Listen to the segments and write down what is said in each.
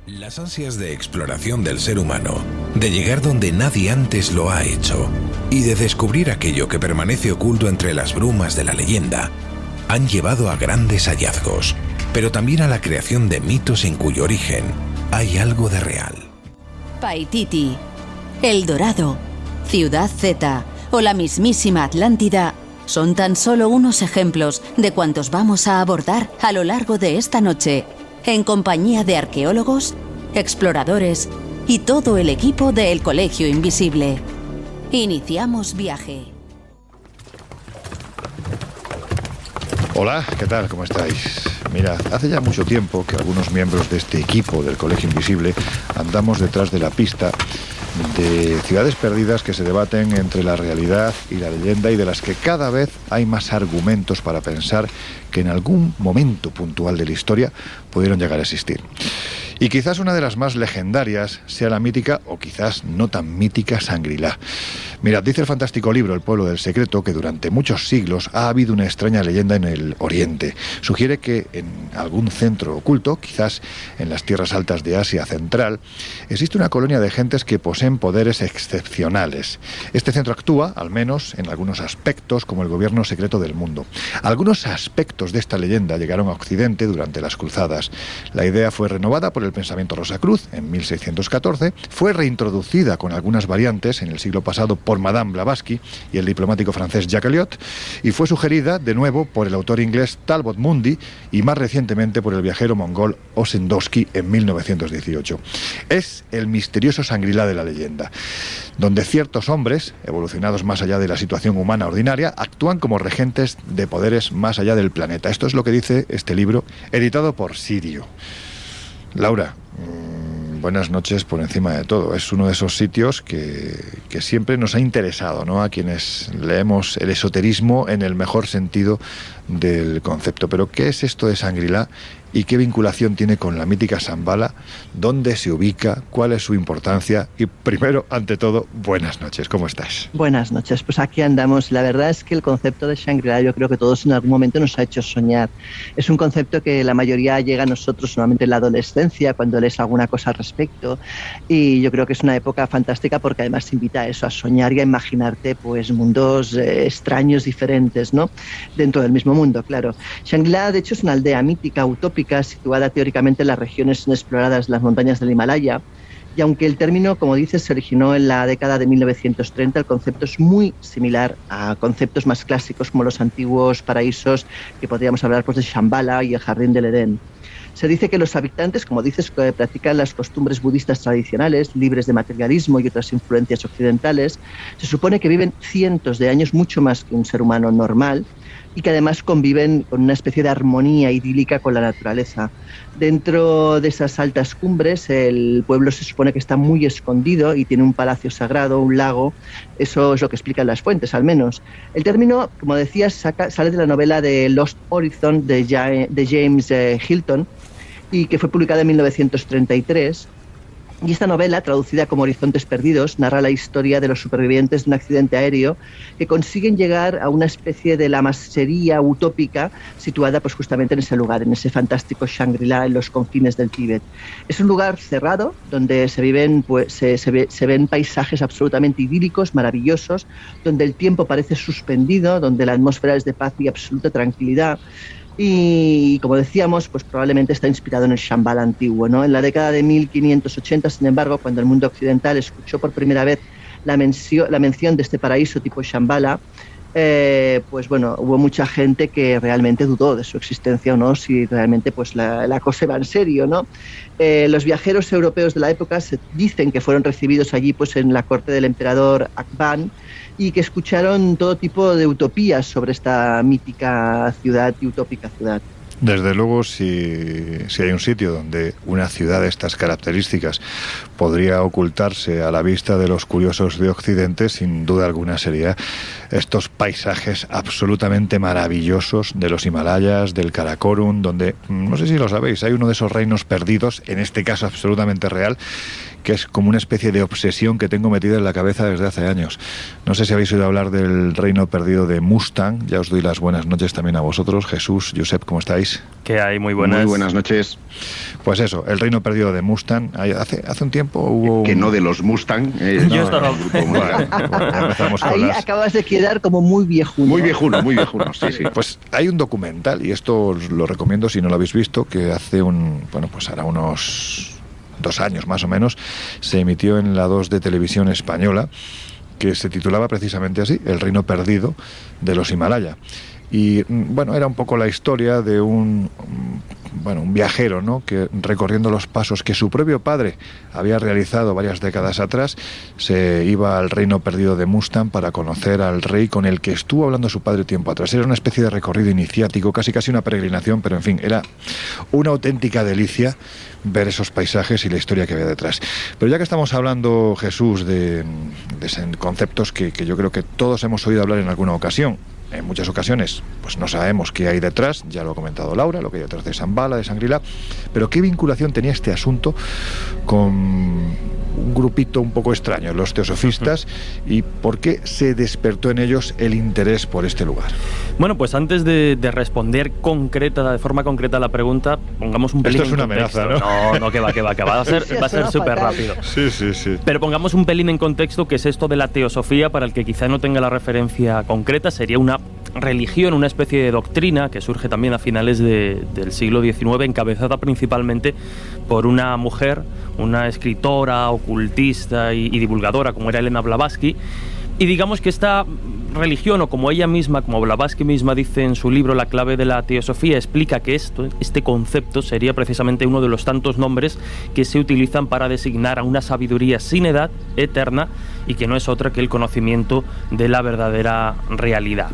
Las ansias de exploración del ser humano, de llegar donde nadie antes lo ha hecho y de descubrir aquello que permanece oculto entre las brumas de la leyenda, han llevado a grandes hallazgos, pero también a la creación de mitos en cuyo origen hay algo de real. Paititi, El Dorado, Ciudad Z o la mismísima Atlántida son tan solo unos ejemplos de cuantos vamos a abordar a lo largo de esta noche, en compañía de arqueólogos, exploradores y todo el equipo de El Colegio Invisible. Iniciamos viaje. Hola, ¿qué tal? ¿Cómo estáis? Mirad, hace ya mucho tiempo que algunos miembros de este equipo del Colegio Invisible andamos detrás de la pista de ciudades perdidas que se debaten entre la realidad y la leyenda y de las que cada vez hay más argumentos para pensar que en algún momento puntual de la historia pudieron llegar a existir. Y quizás una de las más legendarias sea la mítica, o quizás no tan mítica, Shangri-La. Mirad, dice el fantástico libro El pueblo del secreto que durante muchos siglos ha habido una extraña leyenda en el Oriente. Sugiere que en algún centro oculto, quizás en las tierras altas de Asia Central, existe una colonia de gentes que poseen poderes excepcionales. Este centro actúa, al menos en algunos aspectos, como el gobierno secreto del mundo. Algunos aspectos de esta leyenda llegaron a Occidente durante las cruzadas. La idea fue renovada por el pensamiento Rosacruz en 1614, fue reintroducida con algunas variantes en el siglo pasado por Madame Blavatsky y el diplomático francés Jacques Eliot, y fue sugerida de nuevo por el autor inglés Talbot Mundy y más recientemente por el viajero mongol Ossendowski en 1918. Es el misterioso Shangri-La de la leyenda, donde ciertos hombres, evolucionados más allá de la situación humana ordinaria, actúan como regentes de poderes más allá del planeta. Esto es lo que dice este libro, editado por Sirio. Laura, buenas noches por encima de todo. Es uno de esos sitios que siempre nos ha interesado, ¿no? A quienes leemos el esoterismo en el mejor sentido del concepto. Pero ¿qué es esto de Shangri-La y qué vinculación tiene con la mítica Shambhala? ¿Dónde se ubica? ¿Cuál es su importancia? Y primero, ante todo, buenas noches. ¿Cómo estás? Buenas noches. Pues aquí andamos. La verdad es que el concepto de Shangri-La yo creo que todos en algún momento nos ha hecho soñar. Es un concepto que la mayoría llega a nosotros normalmente en la adolescencia, cuando lees alguna cosa al respecto. Y yo creo que es una época fantástica porque además invita a eso, a soñar y a imaginarte pues mundos extraños, diferentes, ¿no? Dentro del mismo mundo, claro. Shangri-La, de hecho, es una aldea mítica, utópica, situada teóricamente en las regiones inexploradas de las montañas del Himalaya, y aunque el término, como dices, se originó en la década de 1930, el concepto es muy similar a conceptos más clásicos como los antiguos paraísos que podríamos hablar pues de Shambhala y el Jardín del Edén. Se dice que los habitantes, como dices, que practican las costumbres budistas tradicionales, libres de materialismo y otras influencias occidentales. Se supone que viven cientos de años, mucho más que un ser humano normal, y que además conviven con una especie de armonía idílica con la naturaleza. Dentro de esas altas cumbres, el pueblo se supone que está muy escondido y tiene un palacio sagrado, un lago. Eso es lo que explican las fuentes, al menos. El término, como decías, sale de la novela de Lost Horizon de James Hilton, y que fue publicada en 1933. Y esta novela, traducida como Horizontes Perdidos, narra la historia de los supervivientes de un accidente aéreo que consiguen llegar a una especie de lamasería utópica situada pues justamente en ese lugar, en ese fantástico Shangri-La en los confines del Tíbet. Es un lugar cerrado donde se ven paisajes absolutamente idílicos, maravillosos, donde el tiempo parece suspendido, donde la atmósfera es de paz y absoluta tranquilidad. Y como decíamos, pues probablemente está inspirado en el Shambhala antiguo, ¿no? En la década de 1580, sin embargo, cuando el mundo occidental escuchó por primera vez la mención de este paraíso tipo Shambhala, pues bueno, hubo mucha gente que realmente dudó de su existencia o no, si realmente pues la cosa iba en serio, ¿no? Los viajeros europeos de la época se dicen que fueron recibidos allí pues en la corte del emperador Akban, y que escucharon todo tipo de utopías sobre esta mítica ciudad y utópica ciudad. Desde luego, si hay un sitio donde una ciudad de estas características podría ocultarse a la vista de los curiosos de Occidente, sin duda alguna sería estos paisajes absolutamente maravillosos de los Himalayas, del Karakorum, donde, no sé si lo sabéis, hay uno de esos reinos perdidos, en este caso absolutamente real, que es como una especie de obsesión que tengo metida en la cabeza desde hace años. No sé si habéis oído hablar del Reino Perdido de Mustang. Ya os doy las buenas noches también a vosotros. Jesús, Josep, ¿cómo estáis? ¿Qué hay? Muy buenas. Muy buenas noches. Pues eso, el Reino Perdido de Mustang. Hace un tiempo hubo... Que no de los Mustang. Yo estaba... Ahí acabas de quedar como muy viejuno. Muy viejuno, sí. Pues hay un documental, y esto os lo recomiendo si no lo habéis visto, que hace hará unos 2 años más o menos, se emitió en la 2 de Televisión Española, que se titulaba precisamente así, El Reino Perdido de los Himalaya. Y bueno, era un poco la historia de un viajero, ¿no?, que recorriendo los pasos que su propio padre había realizado varias décadas atrás, se iba al Reino Perdido de Mustang para conocer al rey con el que estuvo hablando su padre tiempo atrás. Era una especie de recorrido iniciático, casi una peregrinación, pero en fin, era una auténtica delicia ver esos paisajes y la historia que había detrás. Pero ya que estamos hablando, Jesús, de conceptos que yo creo que todos hemos oído hablar en alguna ocasión, en muchas ocasiones pues no sabemos qué hay detrás, ya lo ha comentado Laura, lo que hay detrás de Shambhala, de Shangri-La, pero qué vinculación tenía este asunto con un grupito un poco extraño, los teosofistas, y por qué se despertó en ellos el interés por este lugar. Bueno, pues antes de responder de forma concreta a la pregunta, pongamos un pelín. Esto es una amenaza, ¿no? No, que va a ser súper rápido. Sí. Pero pongamos un pelín en contexto, que es esto de la teosofía, para el que quizá no tenga la referencia concreta. Sería una religión, una especie de doctrina que surge también a finales del siglo XIX, encabezada principalmente por una mujer, una escritora, ocultista y divulgadora como era Elena Blavatsky. Y digamos que esta religión, o como ella misma, como Blavatsky misma dice en su libro La clave de la teosofía, explica que este concepto sería precisamente uno de los tantos nombres que se utilizan para designar a una sabiduría sin edad, eterna, y que no es otra que el conocimiento de la verdadera realidad.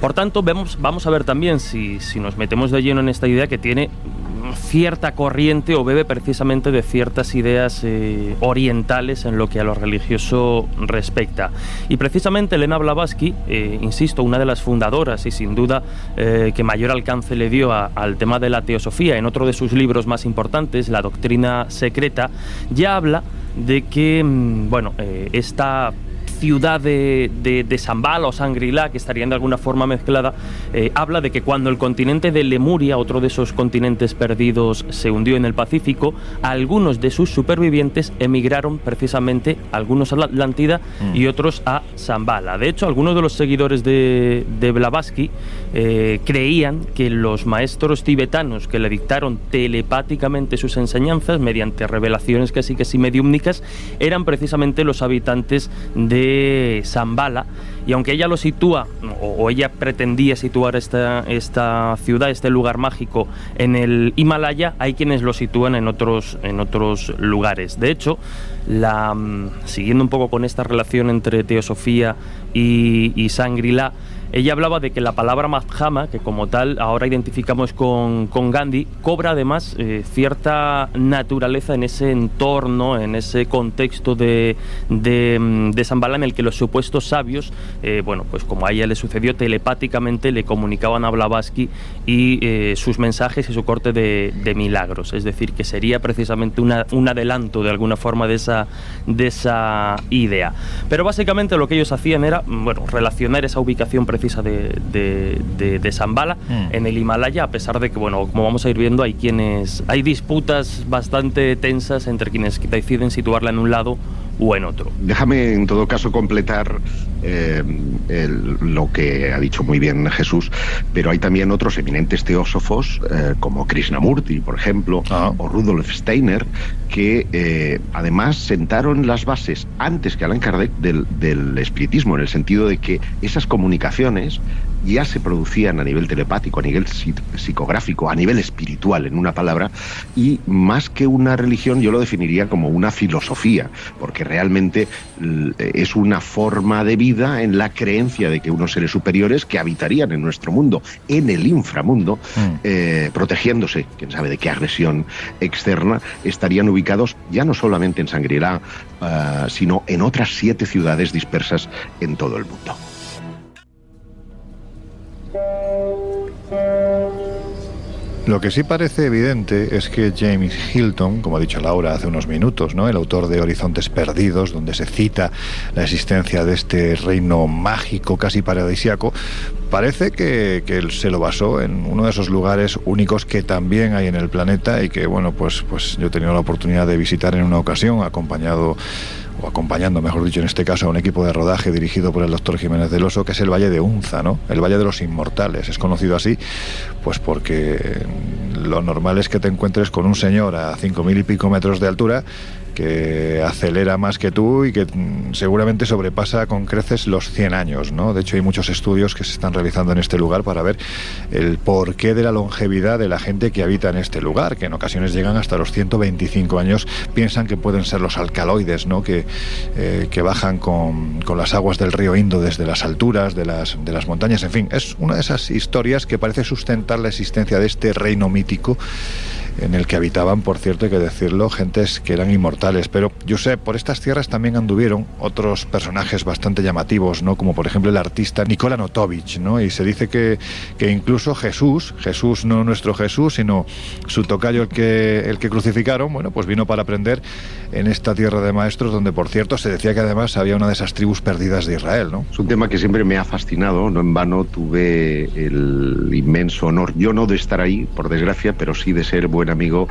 Por tanto, vamos a ver también, si nos metemos de lleno en esta idea, que tiene cierta corriente o bebe precisamente de ciertas ideas orientales en lo que a lo religioso respecta. Y precisamente Elena Blavatsky, insisto, una de las fundadoras y sin duda que mayor alcance le dio al tema de la teosofía, en otro de sus libros más importantes, La doctrina secreta, ya habla de que, esta ciudad de Shambhala o Shangri-La, que estarían de alguna forma mezclada, habla de que cuando el continente de Lemuria, otro de esos continentes perdidos, se hundió en el Pacífico, algunos de sus supervivientes emigraron precisamente, algunos a la Atlántida y otros a Shambhala. De hecho, algunos de los seguidores de Blavatsky creían que los maestros tibetanos que le dictaron telepáticamente sus enseñanzas, mediante revelaciones casi mediúmnicas, eran precisamente los habitantes de Shambhala. Y aunque ella lo sitúa, o ella pretendía situar esta ciudad, este lugar mágico, en el Himalaya, hay quienes lo sitúan en otros lugares. De hecho, siguiendo un poco con esta relación entre teosofía y Shangri-La, ella hablaba de que la palabra Madhyama, que como tal ahora identificamos con Gandhi, cobra además cierta naturaleza en ese entorno, en ese contexto de Shambhala, en el que los supuestos sabios, pues como a ella le sucedió, telepáticamente le comunicaban a Blavatsky y sus mensajes y su corte de milagros. Es decir, que sería precisamente un adelanto de alguna forma de esa idea. Pero básicamente lo que ellos hacían era relacionar esa ubicación precisa de Shambhala en el Himalaya, a pesar de que, como vamos a ir viendo, hay disputas bastante tensas entre quienes deciden situarla en un lado o en otro. Déjame en todo caso completar lo que ha dicho muy bien Jesús, pero hay también otros eminentes teósofos como Krishnamurti, por ejemplo, o Rudolf Steiner, que además sentaron las bases antes que Allan Kardec del espiritismo, en el sentido de que esas comunicaciones ya se producían a nivel telepático, a nivel psicográfico, a nivel espiritual, en una palabra, y más que una religión yo lo definiría como una filosofía, porque realmente es una forma de vida en la creencia de que unos seres superiores que habitarían en nuestro mundo, en el inframundo, protegiéndose, quién sabe de qué agresión externa, estarían ubicados ya no solamente en Shangri-La, sino en otras 7 ciudades dispersas en todo el mundo. Lo que sí parece evidente es que James Hilton, como ha dicho Laura hace unos minutos, ¿no?, el autor de Horizontes Perdidos, donde se cita la existencia de este reino mágico, casi paradisíaco, parece que él se lo basó en uno de esos lugares únicos que también hay en el planeta y que, bueno, pues yo he tenido la oportunidad de visitar en una ocasión, acompañando, mejor dicho, en este caso, a un equipo de rodaje dirigido por el doctor Jiménez del Oso, que es el Valle de Unza, ¿no? El Valle de los Inmortales. Es conocido así, pues porque lo normal es que te encuentres con un señor a 5.000 y pico metros de altura que acelera más que tú y que seguramente sobrepasa con creces los 100 años, ¿no? De hecho, hay muchos estudios que se están realizando en este lugar para ver el porqué de la longevidad de la gente que habita en este lugar, que en ocasiones llegan hasta los 125 años. Piensan que pueden ser los alcaloides, ¿no?, que bajan con las aguas del río Indo desde las alturas de las montañas. En fin, es una de esas historias que parece sustentar la existencia de este reino mítico en el que habitaban, por cierto, hay que decirlo, gentes que eran inmortales. Pero, yo sé, por estas tierras también anduvieron otros personajes bastante llamativos, ¿no?, como por ejemplo el artista Nikola Notovich, ¿no? Y se dice que incluso Jesús, no nuestro Jesús, sino su tocayo, el que crucificaron, bueno, pues vino para aprender en esta tierra de maestros, donde, por cierto, se decía que además había una de esas tribus perdidas de Israel, ¿no? Es un tema que siempre me ha fascinado, no en vano tuve el inmenso honor, yo no de estar ahí, por desgracia, pero sí de ser buen amigo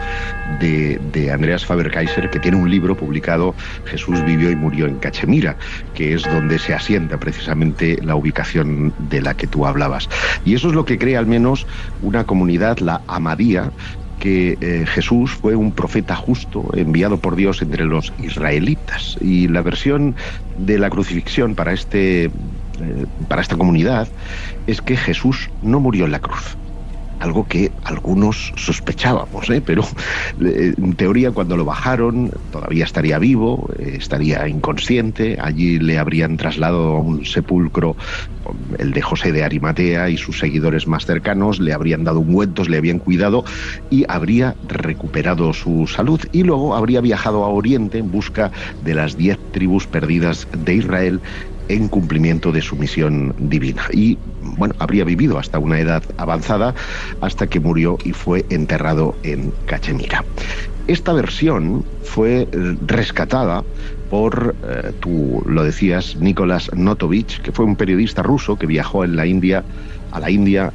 de Andreas Faber-Kaiser, que tiene un libro publicado, Jesús vivió y murió en Cachemira, que es donde se asienta precisamente la ubicación de la que tú hablabas. Y eso es lo que crea al menos una comunidad, la Ahmadía, que Jesús fue un profeta justo enviado por Dios entre los israelitas. Y la versión de la crucifixión para esta comunidad es que Jesús no murió en la cruz. Algo que algunos sospechábamos, pero en teoría cuando lo bajaron todavía estaría vivo, estaría inconsciente. Allí le habrían trasladado a un sepulcro, el de José de Arimatea, y sus seguidores más cercanos le habrían dado ungüentos, le habían cuidado y habría recuperado su salud, y luego habría viajado a Oriente en busca de las 10 tribus perdidas de Israel en cumplimiento de su misión divina. Y, bueno, habría vivido hasta una edad avanzada, hasta que murió y fue enterrado en Cachemira. Esta versión fue rescatada por, tú lo decías, Nikolás Notovich, que fue un periodista ruso que viajó a la India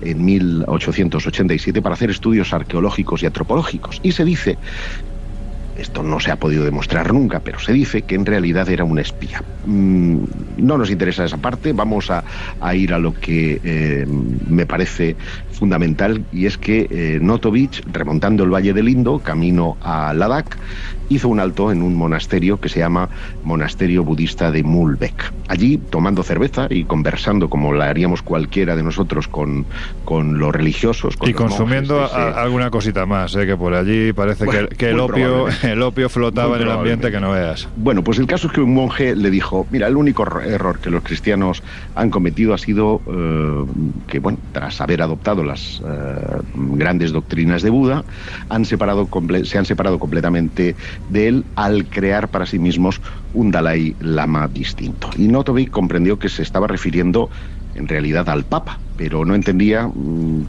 en 1887 para hacer estudios arqueológicos y antropológicos. Y se dice, esto no se ha podido demostrar nunca, pero se dice que en realidad era un espía. No nos interesa esa parte, vamos a ir a lo que me parece fundamental, y es que Notovich, remontando el Valle del Indo, camino a Ladakh, hizo un alto en un monasterio que se llama Monasterio Budista de Mulbek. Allí, tomando cerveza y conversando como la haríamos cualquiera de nosotros con los religiosos. Con y consumiendo alguna cosita más, que por allí parece, bueno, que el opio flotaba en el ambiente que no veas. Bueno, pues el caso es que un monje le dijo, mira, el único error que los cristianos han cometido ha sido que, bueno, tras haber adoptado las grandes doctrinas de Buda, se han separado completamente de él al crear para sí mismos un Dalai Lama distinto. Y Notovich comprendió que se estaba refiriendo en realidad al Papa, pero no entendía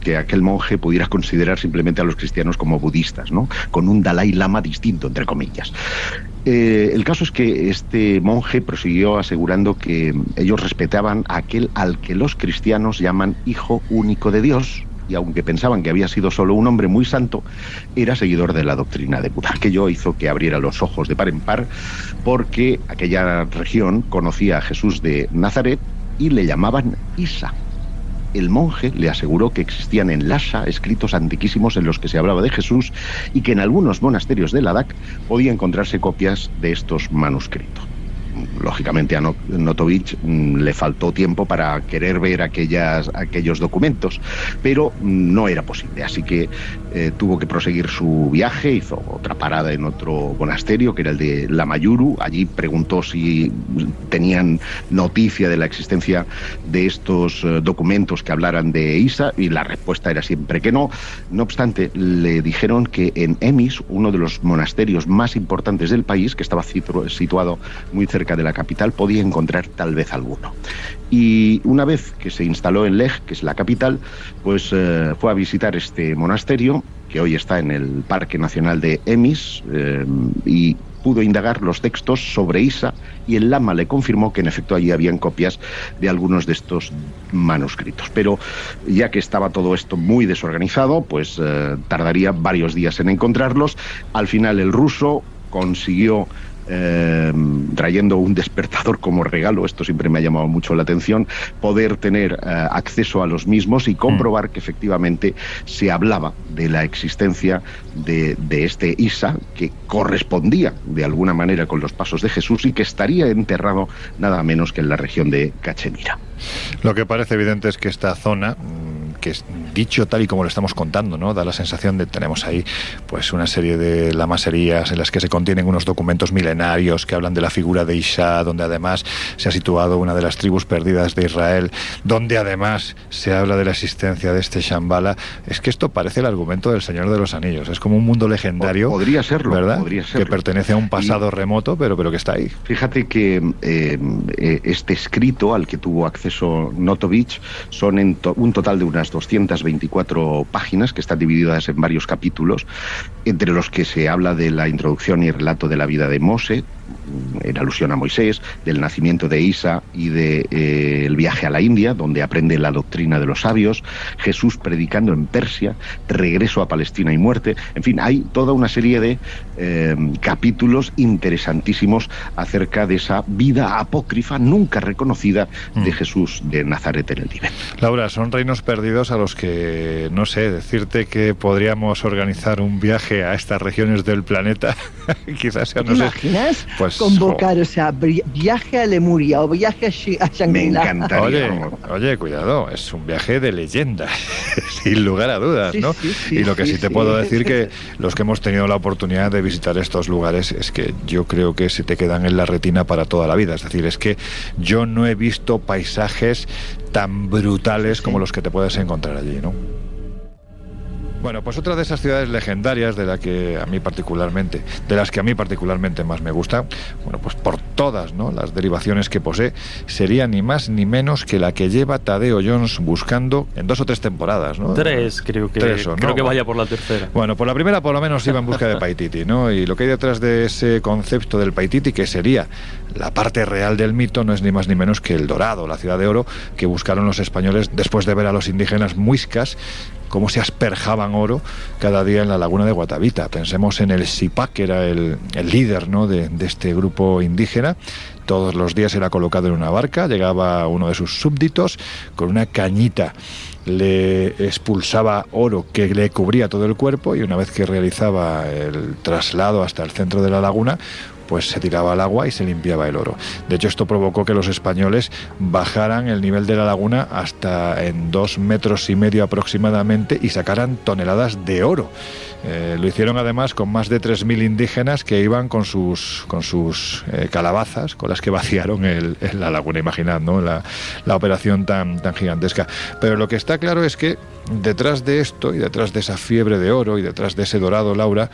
que aquel monje pudiera considerar simplemente a los cristianos como budistas, ¿no?, con un Dalai Lama distinto, entre comillas. El caso es que este monje prosiguió asegurando que ellos respetaban a aquel al que los cristianos llaman Hijo Único de Dios, y aunque pensaban que había sido solo un hombre muy santo, era seguidor de la doctrina de Buda. Aquello hizo que abriera los ojos de par en par, porque aquella región conocía a Jesús de Nazaret y le llamaban Isa. El monje le aseguró que existían en Lhasa escritos antiquísimos en los que se hablaba de Jesús, y que en algunos monasterios de Ladakh podía encontrarse copias de estos manuscritos. Lógicamente a Notovich le faltó tiempo para querer ver aquellos documentos, pero no era posible, así que tuvo que proseguir su viaje. Hizo otra parada en otro monasterio, que era el de Lamayuru. Allí preguntó si tenían noticia de la existencia de estos documentos que hablaran de Isa, y la respuesta era siempre que no. No obstante, le dijeron que en Emis, uno de los monasterios más importantes del país, que estaba situado muy cerca de la capital, podía encontrar tal vez alguno. Y una vez que se instaló en Leh, que es la capital, pues fue a visitar este monasterio que hoy está en el Parque Nacional de Emis, y pudo indagar los textos sobre Isa, y el lama le confirmó que en efecto allí habían copias de algunos de estos manuscritos. Pero ya que estaba todo esto muy desorganizado, pues tardaría varios días en encontrarlos. Al final el ruso consiguió, trayendo un despertador como regalo, esto siempre me ha llamado mucho la atención, poder tener acceso a los mismos y comprobar que efectivamente se hablaba de la existencia de este Isa, que correspondía de alguna manera con los pasos de Jesús y que estaría enterrado nada menos que en la región de Cachemira. Lo que parece evidente es que esta zona, que es dicho tal y como lo estamos contando, ¿no?, da la sensación de que tenemos ahí pues una serie de lamaserías en las que se contienen unos documentos milenarios que hablan de la figura de Isha, donde además se ha situado una de las tribus perdidas de Israel, donde además se habla de la existencia de este Shambhala. Es que esto parece el argumento del Señor de los Anillos, es como un mundo legendario, podría serlo, ¿verdad?, podría serlo, que pertenece a un pasado remoto, pero que está ahí. Fíjate que este escrito al que tuvo acceso Notovich son un total de unas 224 páginas que están divididas en varios capítulos, entre los que se habla de la introducción y relato de la vida de Moshe, en alusión a Moisés, del nacimiento de Isa y el viaje a la India, donde aprende la doctrina de los sabios, Jesús predicando en Persia, regreso a Palestina y muerte. En fin, hay toda una serie de capítulos interesantísimos acerca de esa vida apócrifa nunca reconocida de Jesús de Nazaret en el Tíbet. Laura, son reinos perdidos a los que, no sé, decirte que podríamos organizar un viaje a estas regiones del planeta, quizás sea, no sé. ¿Te imaginas? Pues, convocar, o sea, viaje a Lemuria o viaje a Shangri-La. Me encantaría. Oye, cuidado, es un viaje de leyenda, sin lugar a dudas, ¿no? Sí, y lo que sí te puedo decir que los que hemos tenido la oportunidad de visitar estos lugares es que yo creo que se te quedan en la retina para toda la vida. Es decir, es que yo no he visto paisajes tan brutales como los que te puedes encontrar allí, ¿no? Bueno, pues otra de esas ciudades legendarias de las que a mí particularmente más me gusta, bueno, pues por todas, ¿no?, las derivaciones que posee, sería ni más ni menos que la que lleva Tadeo Jones buscando en 2 o 3 temporadas, ¿no? 3, creo que vaya por la tercera. Bueno, por la primera por lo menos iba en busca de Paititi, ¿no? Y lo que hay detrás de ese concepto del Paititi, que sería la parte real del mito, no es ni más ni menos que el Dorado, la ciudad de oro que buscaron los españoles después de ver a los indígenas muiscas cómo se asperjaban oro cada día en la laguna de Guatavita. Pensemos en el Sipá, que era el líder, ¿no?, de este grupo indígena. Todos los días era colocado en una barca, llegaba uno de sus súbditos con una cañita, le expulsaba oro que le cubría todo el cuerpo, y una vez que realizaba el traslado hasta el centro de la laguna, pues se tiraba al agua y se limpiaba el oro. De hecho, esto provocó que los españoles bajaran el nivel de la laguna hasta en 2,5 metros aproximadamente y sacaran toneladas de oro. Lo hicieron además con más de 3.000 indígenas que iban con sus calabazas, con las que vaciaron la laguna. Imaginad, ¿no?, la operación tan gigantesca. Pero lo que está claro es que detrás de esto, y detrás de esa fiebre de oro, y detrás de ese dorado, Laura,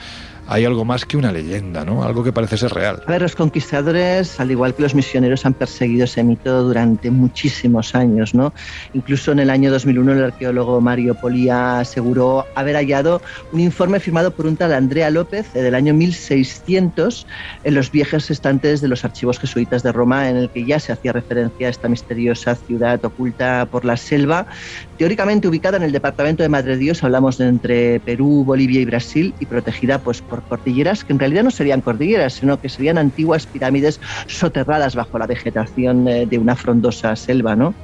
hay algo más que una leyenda, ¿no?, algo que parece ser real. A ver, los conquistadores, al igual que los misioneros, han perseguido ese mito durante muchísimos años, ¿no? Incluso en el año 2001 el arqueólogo Mario Polía aseguró haber hallado un informe firmado por un tal Andrea López del año 1600 en los viejos estantes de los archivos jesuitas de Roma, en el que ya se hacía referencia a esta misteriosa ciudad oculta por la selva, teóricamente ubicada en el departamento de Madre Dios, hablamos de entre Perú, Bolivia y Brasil, y protegida pues por cordilleras que en realidad no serían cordilleras, sino que serían antiguas pirámides soterradas bajo la vegetación de una frondosa selva, ¿no?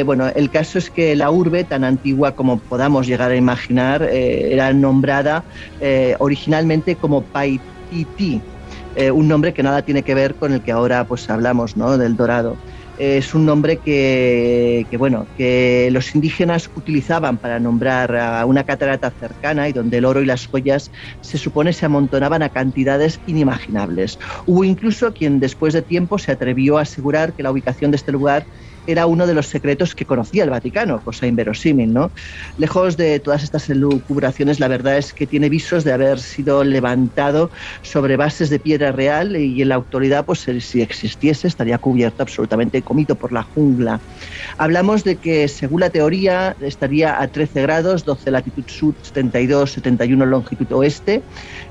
Bueno, el caso es que la urbe, tan antigua como podamos llegar a imaginar, era nombrada originalmente como Paititi, un nombre que nada tiene que ver con el que ahora pues hablamos, ¿no?, del Dorado. Es un nombre que los indígenas utilizaban para nombrar a una catarata cercana y donde el oro y las joyas se supone se amontonaban a cantidades inimaginables. Hubo incluso quien después de tiempo se atrevió a asegurar que la ubicación de este lugar era uno de los secretos que conocía el Vaticano, cosa inverosímil, ¿no? Lejos de todas estas elucubraciones, la verdad es que tiene visos de haber sido levantado sobre bases de piedra real y en la actualidad, pues si existiese, estaría cubierto absolutamente, comido por la jungla. Hablamos de que, según la teoría, estaría a 13 grados, 12 latitud sur, 72, 71 longitud oeste,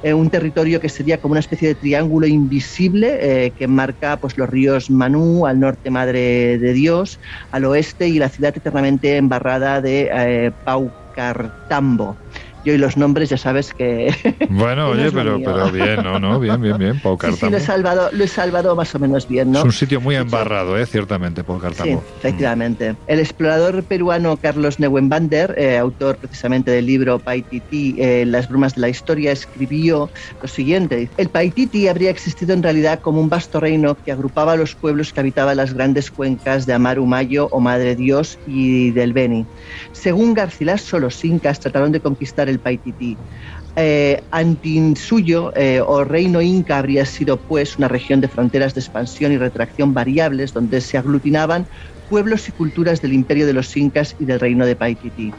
un territorio que sería como una especie de triángulo invisible que marca pues, los ríos Manú, al norte Madre de Dios, al oeste, y la ciudad eternamente embarrada de Paucartambo. Yo y los nombres ya sabes que... Bueno, oye, pero bien, bien, Paucartambo. Sí, lo he salvado más o menos bien, ¿no? Es un sitio muy embarrado, ciertamente, Paucartambo. Sí, efectivamente. El explorador peruano Carlos Neuenbander, autor precisamente del libro Paititi, Las brumas de la historia, escribió lo siguiente. El Paititi habría existido en realidad como un vasto reino que agrupaba a los pueblos que habitaban las grandes cuencas de Amaru Mayo o Madre Dios y del Beni. Según Garcilaso, los incas trataron de conquistar el Paititi. Antinsuyo o reino inca habría sido pues una región de fronteras de expansión y retracción variables donde se aglutinaban pueblos y culturas del imperio de los incas y del reino de Paititi.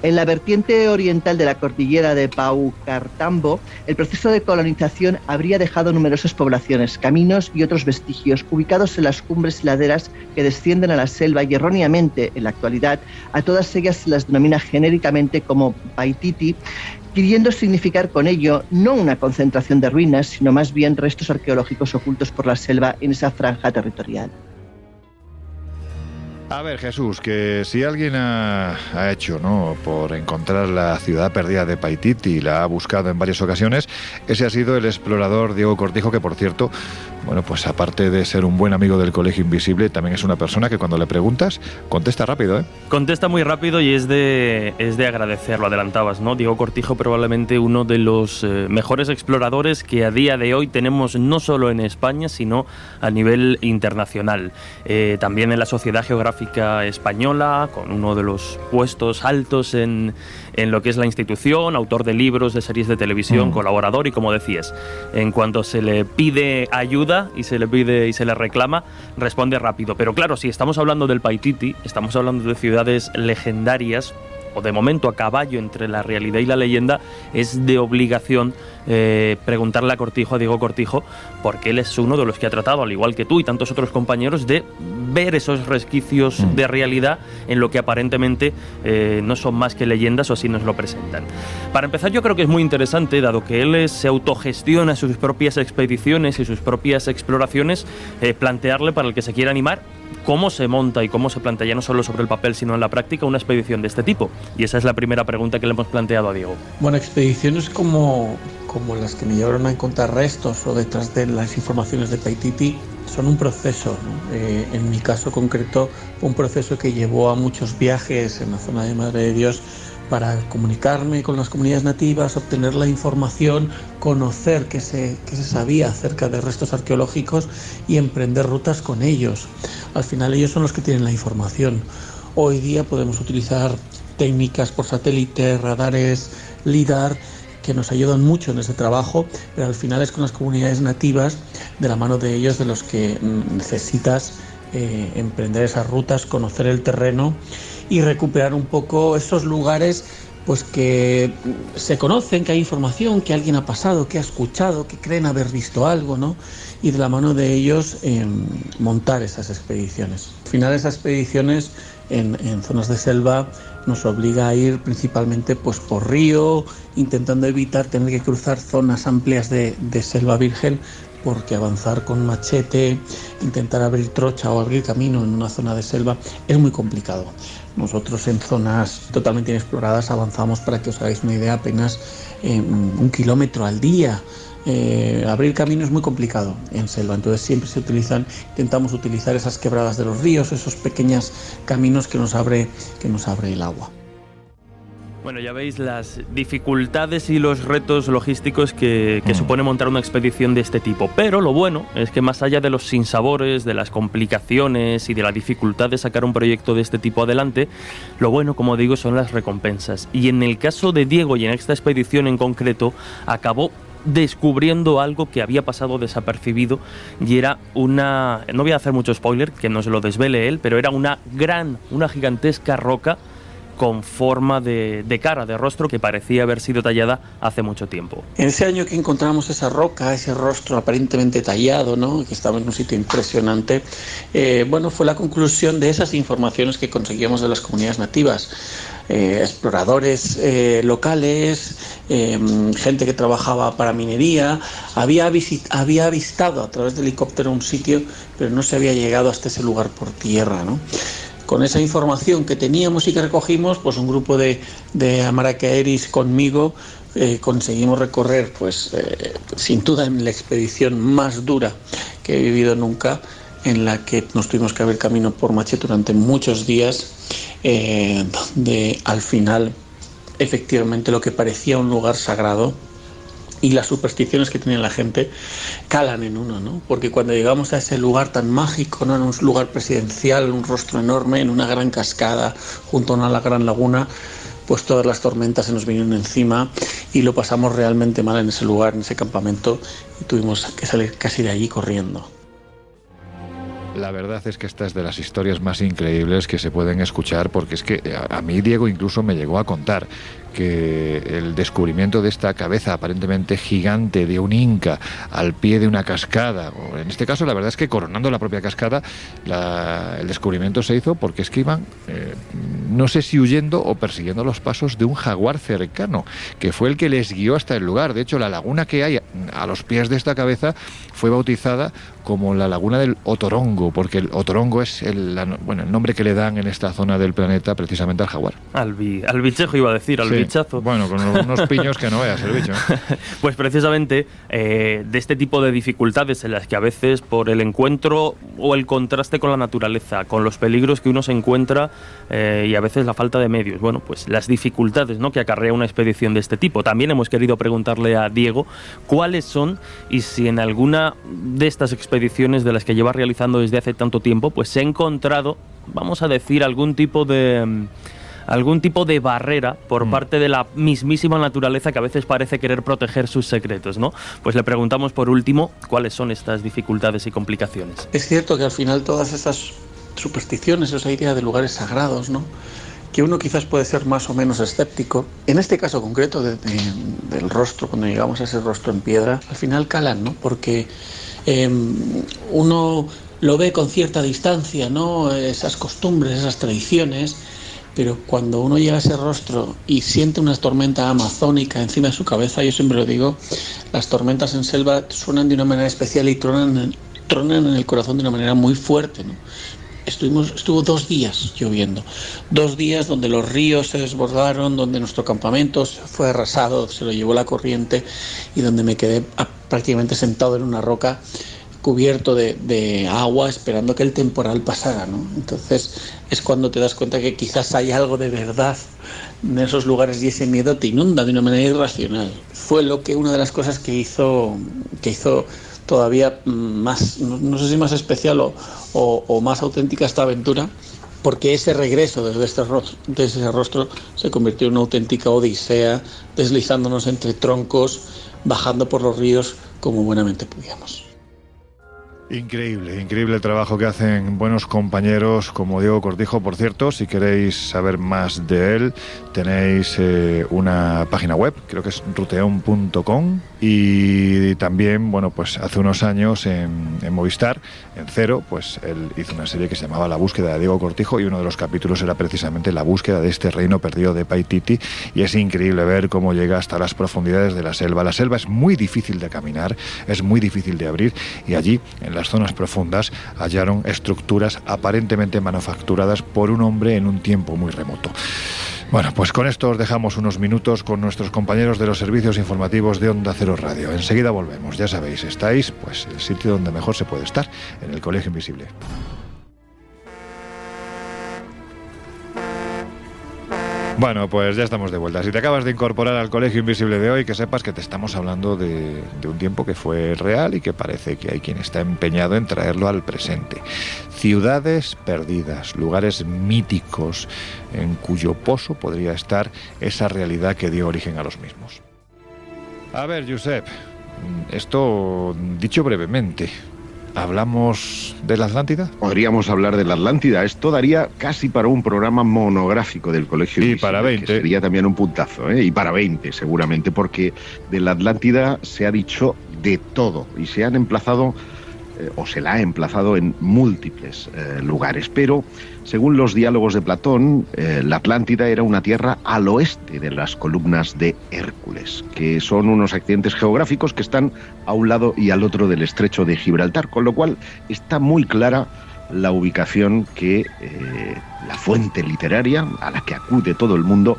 En la vertiente oriental de la cordillera de Paucartambo, el proceso de colonización habría dejado numerosas poblaciones, caminos y otros vestigios ubicados en las cumbres y laderas que descienden a la selva, y erróneamente, en la actualidad, a todas ellas se las denomina genéricamente como Paititi, queriendo significar con ello no una concentración de ruinas, sino más bien restos arqueológicos ocultos por la selva en esa franja territorial. A ver, Jesús, que si alguien ha hecho, ¿no?, por encontrar la ciudad perdida de Paititi y la ha buscado en varias ocasiones, ese ha sido el explorador Diego Cortijo, que por cierto, bueno, pues aparte de ser un buen amigo del Colegio Invisible, también es una persona que cuando le preguntas, contesta rápido, ¿eh? Contesta muy rápido y es de agradecer, lo adelantabas, ¿no? Diego Cortijo, probablemente uno de los mejores exploradores que a día de hoy tenemos no solo en España, sino a nivel internacional. También en la Sociedad Geográfica Española, con uno de los puestos altos en lo que es la institución, autor de libros, de series de televisión, colaborador, y como decías, en cuanto se le pide ayuda y se le reclama, responde rápido. Pero claro, si estamos hablando del Paititi, estamos hablando de ciudades legendarias, o de momento a caballo entre la realidad y la leyenda, es de obligación preguntarle a Diego Cortijo, porque él es uno de los que ha tratado, al igual que tú y tantos otros compañeros, de ver esos resquicios de realidad en lo que aparentemente no son más que leyendas, o así nos lo presentan. Para empezar, yo creo que es muy interesante, dado que él se autogestiona sus propias expediciones y sus propias exploraciones, plantearle, para el que se quiera animar, cómo se monta y cómo se plantea, ya no solo sobre el papel, sino en la práctica, una expedición de este tipo. Y esa es la primera pregunta que le hemos planteado a Diego. Bueno, expediciones como las que me llevaron a encontrar restos o detrás de las informaciones de Paititi son un proceso, ¿no? En mi caso concreto, fue un proceso que llevó a muchos viajes en la zona de Madre de Dios para comunicarme con las comunidades nativas, obtener la información, conocer qué se sabía acerca de restos arqueológicos y emprender rutas con ellos. Al final ellos son los que tienen la información. Hoy día podemos utilizar técnicas por satélite, radares, LIDAR, que nos ayudan mucho en ese trabajo, pero al final es con las comunidades nativas, de la mano de ellos, de los que necesitas emprender esas rutas, conocer el terreno y recuperar un poco esos lugares pues que se conocen, que hay información, que alguien ha pasado, que ha escuchado, que creen haber visto algo, ¿no? Y de la mano de ellos montar esas expediciones. Al final esas expediciones en zonas de selva nos obliga a ir principalmente pues por río, intentando evitar tener que cruzar zonas amplias de selva virgen, porque avanzar con machete, intentar abrir trocha o abrir camino en una zona de selva es muy complicado. Nosotros en zonas totalmente inexploradas avanzamos, para que os hagáis una idea, apenas 1 kilómetro al día. Abrir camino es muy complicado en selva, entonces siempre intentamos utilizar esas quebradas de los ríos, esos pequeños caminos que nos abre el agua. Bueno, ya veis las dificultades y los retos logísticos que supone montar una expedición de este tipo. Pero lo bueno es que, más allá de los sinsabores, de las complicaciones y de la dificultad de sacar un proyecto de este tipo adelante, lo bueno, como digo, son las recompensas. Y en el caso de Diego, y en esta expedición en concreto, acabó descubriendo algo que había pasado desapercibido, y era una, no voy a hacer mucho spoiler, que no se lo desvele él, pero era una gigantesca roca con forma de cara, de rostro, que parecía haber sido tallada hace mucho tiempo. En ese año que encontramos esa roca, ese rostro aparentemente tallado, ¿no?, que estaba en un sitio impresionante, fue la conclusión de esas informaciones que conseguíamos de las comunidades nativas. Exploradores locales, gente que trabajaba para minería, había avistado a través de helicóptero un sitio, pero no se había llegado hasta ese lugar por tierra, ¿no? Con esa información que teníamos y que recogimos, pues un grupo de Amaracaeris conmigo conseguimos recorrer, sin duda, en la expedición más dura que he vivido nunca, en la que nos tuvimos que abrir camino por machete durante muchos días, donde al final efectivamente lo que parecía un lugar sagrado y las supersticiones que tiene la gente calan en uno, ¿no? Porque cuando llegamos a ese lugar tan mágico, ¿no?, en un lugar presidencial, un rostro enorme, en una gran cascada, junto a una gran laguna, pues todas las tormentas se nos vinieron encima y lo pasamos realmente mal en ese lugar, en ese campamento, y tuvimos que salir casi de allí corriendo. La verdad es que esta es de las historias más increíbles que se pueden escuchar, porque es que a mí Diego incluso me llegó a contar que el descubrimiento de esta cabeza aparentemente gigante de un inca al pie de una cascada, o en este caso la verdad es que coronando la propia cascada, el descubrimiento se hizo porque es que iban, no sé si huyendo o persiguiendo los pasos de un jaguar cercano, que fue el que les guió hasta el lugar. De hecho, la laguna que hay a los pies de esta cabeza fue bautizada como la laguna del Otorongo, porque el Otorongo es el nombre que le dan en esta zona del planeta precisamente al jaguar. Al bichejo iba a decir, al bichazo. Bueno, con unos piños que no veas el bicho. Pues precisamente de este tipo de dificultades en las que a veces por el encuentro o el contraste con la naturaleza, con los peligros que uno se encuentra y a veces la falta de medios, bueno, pues las dificultades, ¿no?, que acarrea una expedición de este tipo. También hemos querido preguntarle a Diego cuáles son y si en alguna de estas expediciones de las que lleva realizando desde hace tanto tiempo, pues se ha encontrado, vamos a decir, algún tipo de barrera por parte de la mismísima naturaleza, que a veces parece querer proteger sus secretos, ¿no? Pues le preguntamos por último cuáles son estas dificultades y complicaciones. Es cierto que al final todas esas supersticiones, esa idea de lugares sagrados, ¿no?, que uno quizás puede ser más o menos escéptico, en este caso concreto del rostro, cuando llegamos a ese rostro en piedra, al final calan, ¿no? Porque uno lo ve con cierta distancia, ¿no?, esas costumbres, esas tradiciones, pero cuando uno llega a ese rostro y siente una tormenta amazónica encima de su cabeza, yo siempre lo digo, las tormentas en selva suenan de una manera especial y tronan en el corazón de una manera muy fuerte, ¿no? Estuvo 2 días lloviendo, 2 días donde los ríos se desbordaron, donde nuestro campamento fue arrasado, se lo llevó la corriente, y donde me quedé prácticamente sentado en una roca cubierto de agua esperando que el temporal pasara, ¿no? Entonces es cuando te das cuenta que quizás hay algo de verdad en esos lugares y ese miedo te inunda de una manera irracional. Fue una de las cosas que hizo todavía más, no sé si más especial o más auténtica esta aventura, porque ese regreso desde ese rostro se convirtió en una auténtica odisea, deslizándonos entre troncos, bajando por los ríos como buenamente podíamos. Increíble el trabajo que hacen buenos compañeros como Diego Cortijo. Por cierto, si queréis saber más de él, tenéis una página web, creo que es ruteon.com, y también, bueno, pues hace unos años en Movistar, en Cero, pues él hizo una serie que se llamaba La búsqueda de Diego Cortijo, y uno de los capítulos era precisamente la búsqueda de este reino perdido de Paititi, y es increíble ver cómo llega hasta las profundidades de la selva. La selva es muy difícil de caminar, es muy difícil de abrir, y allí, en las zonas profundas, hallaron estructuras aparentemente manufacturadas por un hombre en un tiempo muy remoto. Bueno, pues con esto os dejamos unos minutos con nuestros compañeros de los servicios informativos de Onda Cero Radio. Enseguida volvemos. Ya sabéis, estáis pues el sitio donde mejor se puede estar, en el Colegio Invisible. Bueno, pues ya estamos de vuelta. Si te acabas de incorporar al Colegio Invisible de hoy, que sepas que te estamos hablando de un tiempo que fue real y que parece que hay quien está empeñado en traerlo al presente. Ciudades perdidas, lugares míticos en cuyo pozo podría estar esa realidad que dio origen a los mismos. A ver, Josep, esto dicho brevemente, ¿hablamos de la Atlántida? Podríamos hablar de la Atlántida. Esto daría casi para un programa monográfico del Colegio Y Invisible, para 20. que sería también un puntazo, ¿eh? Y para 20 seguramente, porque de la Atlántida se ha dicho de todo y se han emplazado o se la ha emplazado en múltiples lugares, pero según los diálogos de Platón, la Atlántida era una tierra al oeste de las columnas de Hércules, que son unos accidentes geográficos que están a un lado y al otro del estrecho de Gibraltar, con lo cual está muy clara la ubicación que la fuente literaria a la que acude todo el mundo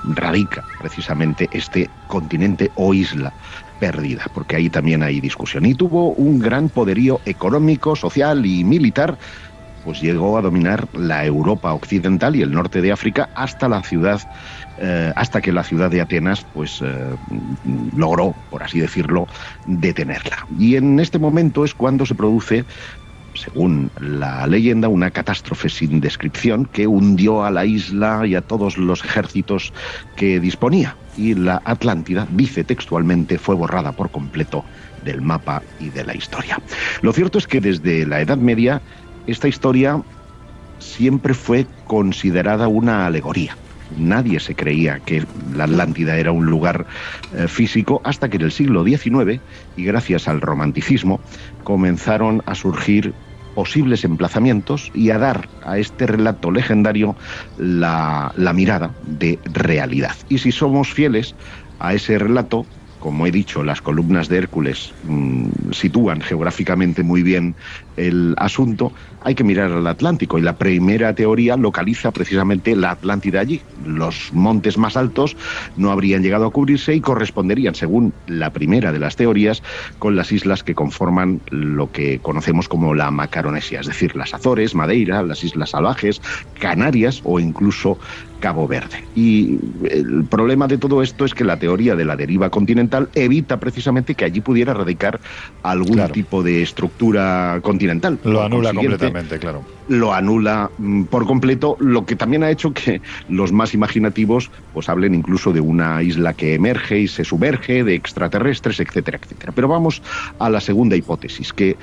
radica precisamente este continente o isla perdida, porque ahí también hay discusión. Y tuvo un gran poderío económico, social y militar, pues llegó a dominar la Europa occidental y el norte de África hasta la ciudad, hasta que la ciudad de Atenas pues logró, por así decirlo, detenerla. Y en este momento es cuando se produce, según la leyenda, una catástrofe sin descripción que hundió a la isla y a todos los ejércitos que disponía. Y la Atlántida, dice textualmente, fue borrada por completo del mapa y de la historia. Lo cierto es que desde la Edad Media esta historia siempre fue considerada una alegoría. Nadie se creía que la Atlántida era un lugar físico hasta que en el siglo XIX, y gracias al romanticismo, comenzaron a surgir posibles emplazamientos y a dar a este relato legendario la mirada de realidad. Y si somos fieles a ese relato, como he dicho, las columnas de Hércules sitúan geográficamente muy bien el asunto, hay que mirar al Atlántico, y la primera teoría localiza precisamente la Atlántida allí. Los montes más altos no habrían llegado a cubrirse y corresponderían, según la primera de las teorías, con las islas que conforman lo que conocemos como la Macaronesia, es decir, las Azores, Madeira, las Islas Salvajes, Canarias o incluso Cabo Verde. Y el problema de todo esto es que la teoría de la deriva continental evita precisamente que allí pudiera radicar algún tipo de estructura continental. Lo anula completamente, claro. Lo anula por completo, lo que también ha hecho que los más imaginativos pues hablen incluso de una isla que emerge y se sumerge, de extraterrestres, etcétera, etcétera. Pero vamos a la segunda hipótesis, que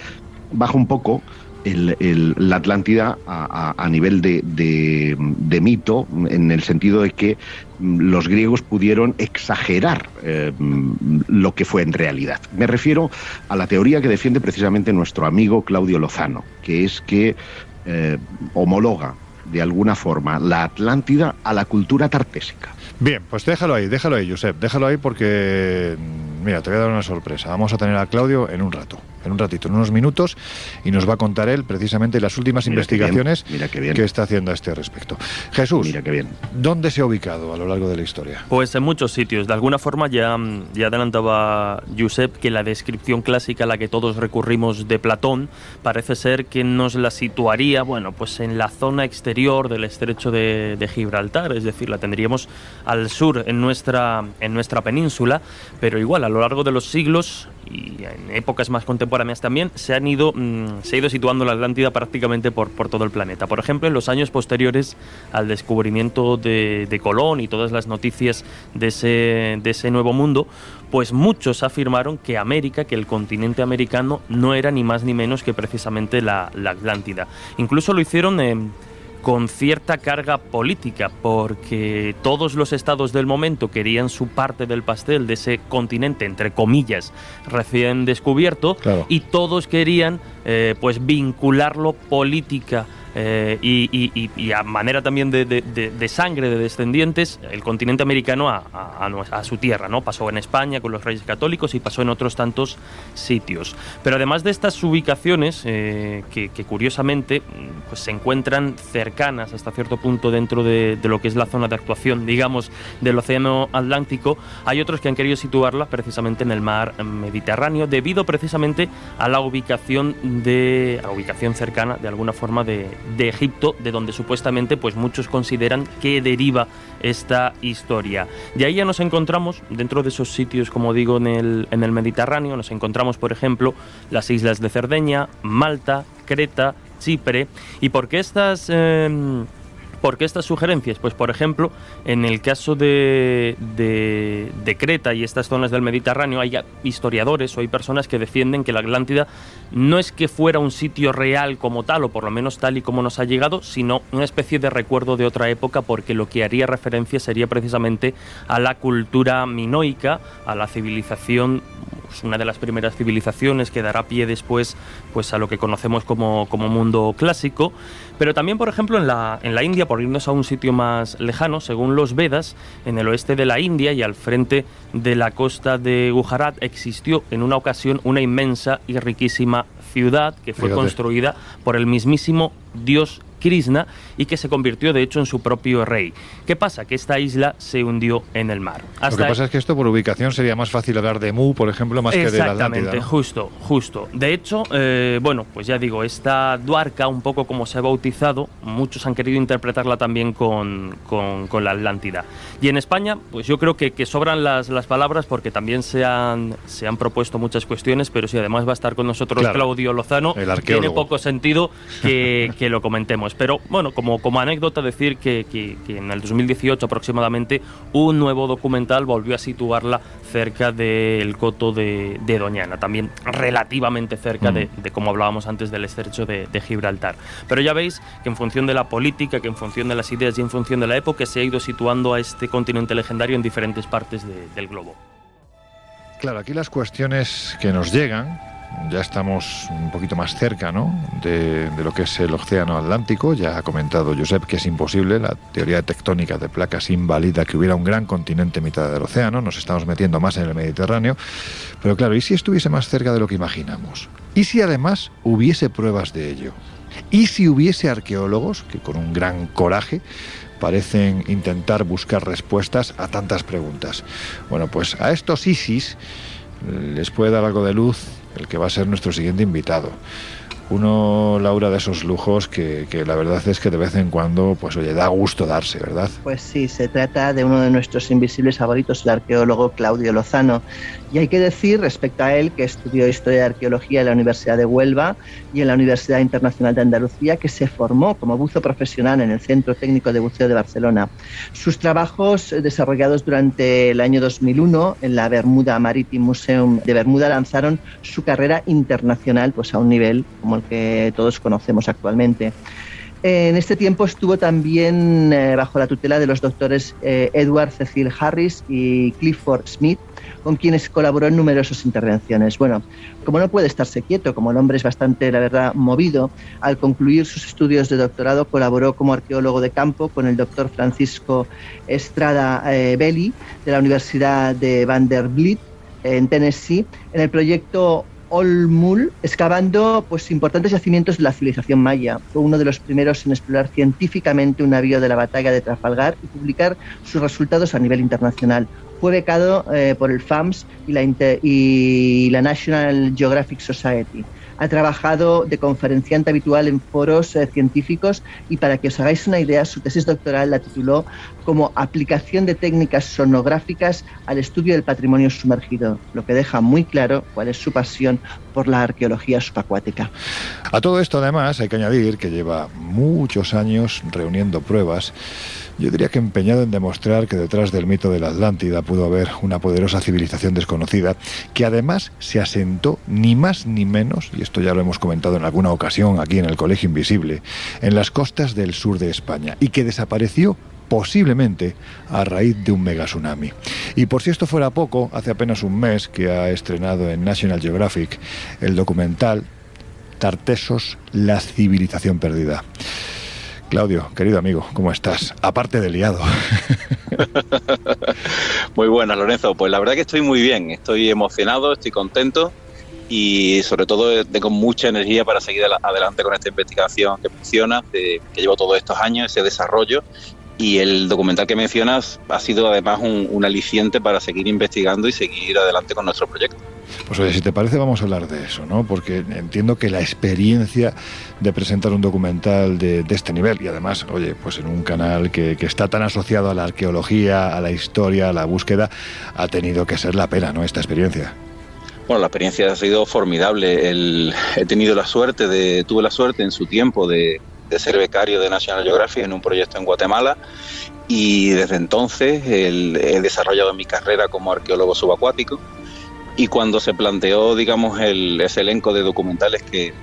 baja un poco la Atlántida a nivel de mito, en el sentido de que los griegos pudieron exagerar lo que fue en realidad. Me refiero a la teoría que defiende precisamente nuestro amigo Claudio Lozano, que es que homologa de alguna forma la Atlántida a la cultura tartésica. Bien, pues déjalo ahí, Josep, déjalo ahí porque, mira, te voy a dar una sorpresa. Vamos a tener a Claudio en un ratito, en unos minutos, y nos va a contar él precisamente las últimas investigaciones que está haciendo a este respecto. Jesús, mira qué bien. ¿Dónde se ha ubicado a lo largo de la historia? Pues en muchos sitios. De alguna forma ya adelantaba Josep que la descripción clásica a la que todos recurrimos de Platón parece ser que nos la situaría, bueno, pues en la zona exterior del estrecho de Gibraltar, es decir, la tendríamos al sur en nuestra península, pero igual a lo largo de los siglos y en épocas más contemporáneas también se ha ido situando la Atlántida prácticamente por todo el planeta. Por ejemplo, en los años posteriores al descubrimiento de Colón y todas las noticias de ese nuevo mundo, pues muchos afirmaron que América, que el continente americano, no era ni más ni menos que precisamente la Atlántida. Incluso lo hicieron con cierta carga política, porque todos los estados del momento querían su parte del pastel de ese continente, entre comillas, recién descubierto, claro. Y todos querían pues vincularlo política y a manera también de sangre, de descendientes, el continente americano a su tierra, ¿no? Pasó en España con los Reyes Católicos y pasó en otros tantos sitios. Pero además de estas ubicaciones, que curiosamente pues se encuentran cercanas hasta cierto punto dentro de lo que es la zona de actuación, digamos, del Océano Atlántico, hay otros que han querido situarla precisamente en el mar Mediterráneo, debido precisamente a la ubicación cercana, de alguna forma, de Egipto, de donde supuestamente pues muchos consideran que deriva esta historia. Y ahí ya nos encontramos, dentro de esos sitios, como digo, en el Mediterráneo, nos encontramos, por ejemplo, las islas de Cerdeña, Malta, Creta, Chipre. ¿Y por qué estas ¿Por qué estas sugerencias? Pues, por ejemplo, en el caso de Creta y estas zonas del Mediterráneo, hay historiadores o hay personas que defienden que la Atlántida no es que fuera un sitio real como tal, o por lo menos tal y como nos ha llegado, sino una especie de recuerdo de otra época, porque lo que haría referencia sería precisamente a la cultura minoica, a la civilización, una de las primeras civilizaciones que dará pie después pues a lo que conocemos como mundo clásico. Pero también, por ejemplo, en la India, por irnos a un sitio más lejano, según los Vedas, en el oeste de la India y al frente de la costa de Gujarat, existió en una ocasión una inmensa y riquísima ciudad que fue construida por el mismísimo dios Krishna y que se convirtió de hecho en su propio rey. ¿Qué pasa? Que esta isla se hundió en el mar. Lo que pasa es que esto por ubicación sería más fácil hablar de Mu, por ejemplo, más que de la Atlántida, ¿no? Justo. De hecho, bueno, pues ya digo, esta Dwarka, un poco como se ha bautizado, muchos han querido interpretarla también con la Atlántida. Y en España, pues yo creo que sobran las palabras, porque también se han propuesto muchas cuestiones, pero si además va a estar con nosotros Claudio Lozano, tiene poco sentido que lo comentemos. Pero bueno, como anécdota decir que en el 2018 aproximadamente un nuevo documental volvió a situarla cerca del coto de Doñana, también relativamente cerca de como hablábamos antes, del estrecho de Gibraltar. Pero ya veis que en función de la política, que en función de las ideas y en función de la época, se ha ido situando a este continente legendario en diferentes partes del globo. Claro, aquí las cuestiones que nos llegan, ya estamos un poquito más cerca, ¿no?, de lo que es el océano Atlántico. Ya ha comentado Josep que es imposible, la teoría tectónica de placas invalida que hubiera un gran continente en mitad del océano, nos estamos metiendo más en el Mediterráneo. Pero claro, ¿y si estuviese más cerca de lo que imaginamos? ¿Y si además hubiese pruebas de ello? ¿Y si hubiese arqueólogos que con un gran coraje parecen intentar buscar respuestas a tantas preguntas? Bueno, pues a estos ISIS les puede dar algo de luz el que va a ser nuestro siguiente invitado. Uno, Laura, de esos lujos que la verdad es que de vez en cuando, pues oye, da gusto darse, ¿verdad? Pues sí, se trata de uno de nuestros invisibles favoritos, el arqueólogo Claudio Lozano. Y hay que decir respecto a él que estudió Historia de Arqueología en la Universidad de Huelva y en la Universidad Internacional de Andalucía, que se formó como buzo profesional en el Centro Técnico de Buceo de Barcelona. Sus trabajos desarrollados durante el año 2001 en la Bermuda Maritime Museum de Bermuda lanzaron su carrera internacional pues a un nivel como el que todos conocemos actualmente. En este tiempo estuvo también bajo la tutela de los doctores Edward Cecil Harris y Clifford Smith, con quienes colaboró en numerosas intervenciones. Bueno, como no puede estarse quieto, como el hombre es bastante, la verdad, movido, al concluir sus estudios de doctorado colaboró como arqueólogo de campo con el doctor Francisco Estrada Belli de la Universidad de Vanderbilt en Tennessee en el proyecto Olmul, excavando pues importantes yacimientos de la civilización maya. Fue uno de los primeros en explorar científicamente un navío de la batalla de Trafalgar y publicar sus resultados a nivel internacional. Fue becado por el FAMS y la National Geographic Society. Ha trabajado de conferenciante habitual en foros científicos y, para que os hagáis una idea, su tesis doctoral la tituló como Aplicación de técnicas sonográficas al estudio del patrimonio sumergido, lo que deja muy claro cuál es su pasión por la arqueología subacuática. A todo esto, además, hay que añadir que lleva muchos años reuniendo pruebas. Yo diría que empeñado en demostrar que detrás del mito de la Atlántida pudo haber una poderosa civilización desconocida que además se asentó ni más ni menos, y esto ya lo hemos comentado en alguna ocasión aquí en el Colegio Invisible, en las costas del sur de España y que desapareció posiblemente a raíz de un megatsunami. Y por si esto fuera poco, hace apenas un mes que ha estrenado en National Geographic el documental Tartessos, la civilización perdida. Claudio, querido amigo, ¿cómo estás? Aparte de liado. Muy buenas, Lorenzo. Pues la verdad que estoy muy bien, estoy emocionado, estoy contento y sobre todo tengo mucha energía para seguir adelante con esta investigación que menciona, que llevo todos estos años, ese desarrollo. Y el documental que mencionas ha sido además un aliciente para seguir investigando y seguir adelante con nuestro proyecto. Pues oye, si te parece vamos a hablar de eso, ¿no? Porque entiendo que la experiencia de presentar un documental de este nivel, y además, oye, pues en un canal que está tan asociado a la arqueología, a la historia, a la búsqueda, ha tenido que ser la pena, ¿no?, esta experiencia. Bueno, la experiencia ha sido formidable. Tuve la suerte en su tiempo de ser becario de National Geographic en un proyecto en Guatemala, y desde entonces he desarrollado mi carrera como arqueólogo subacuático. Y cuando se planteó, digamos, ese elenco de documentales que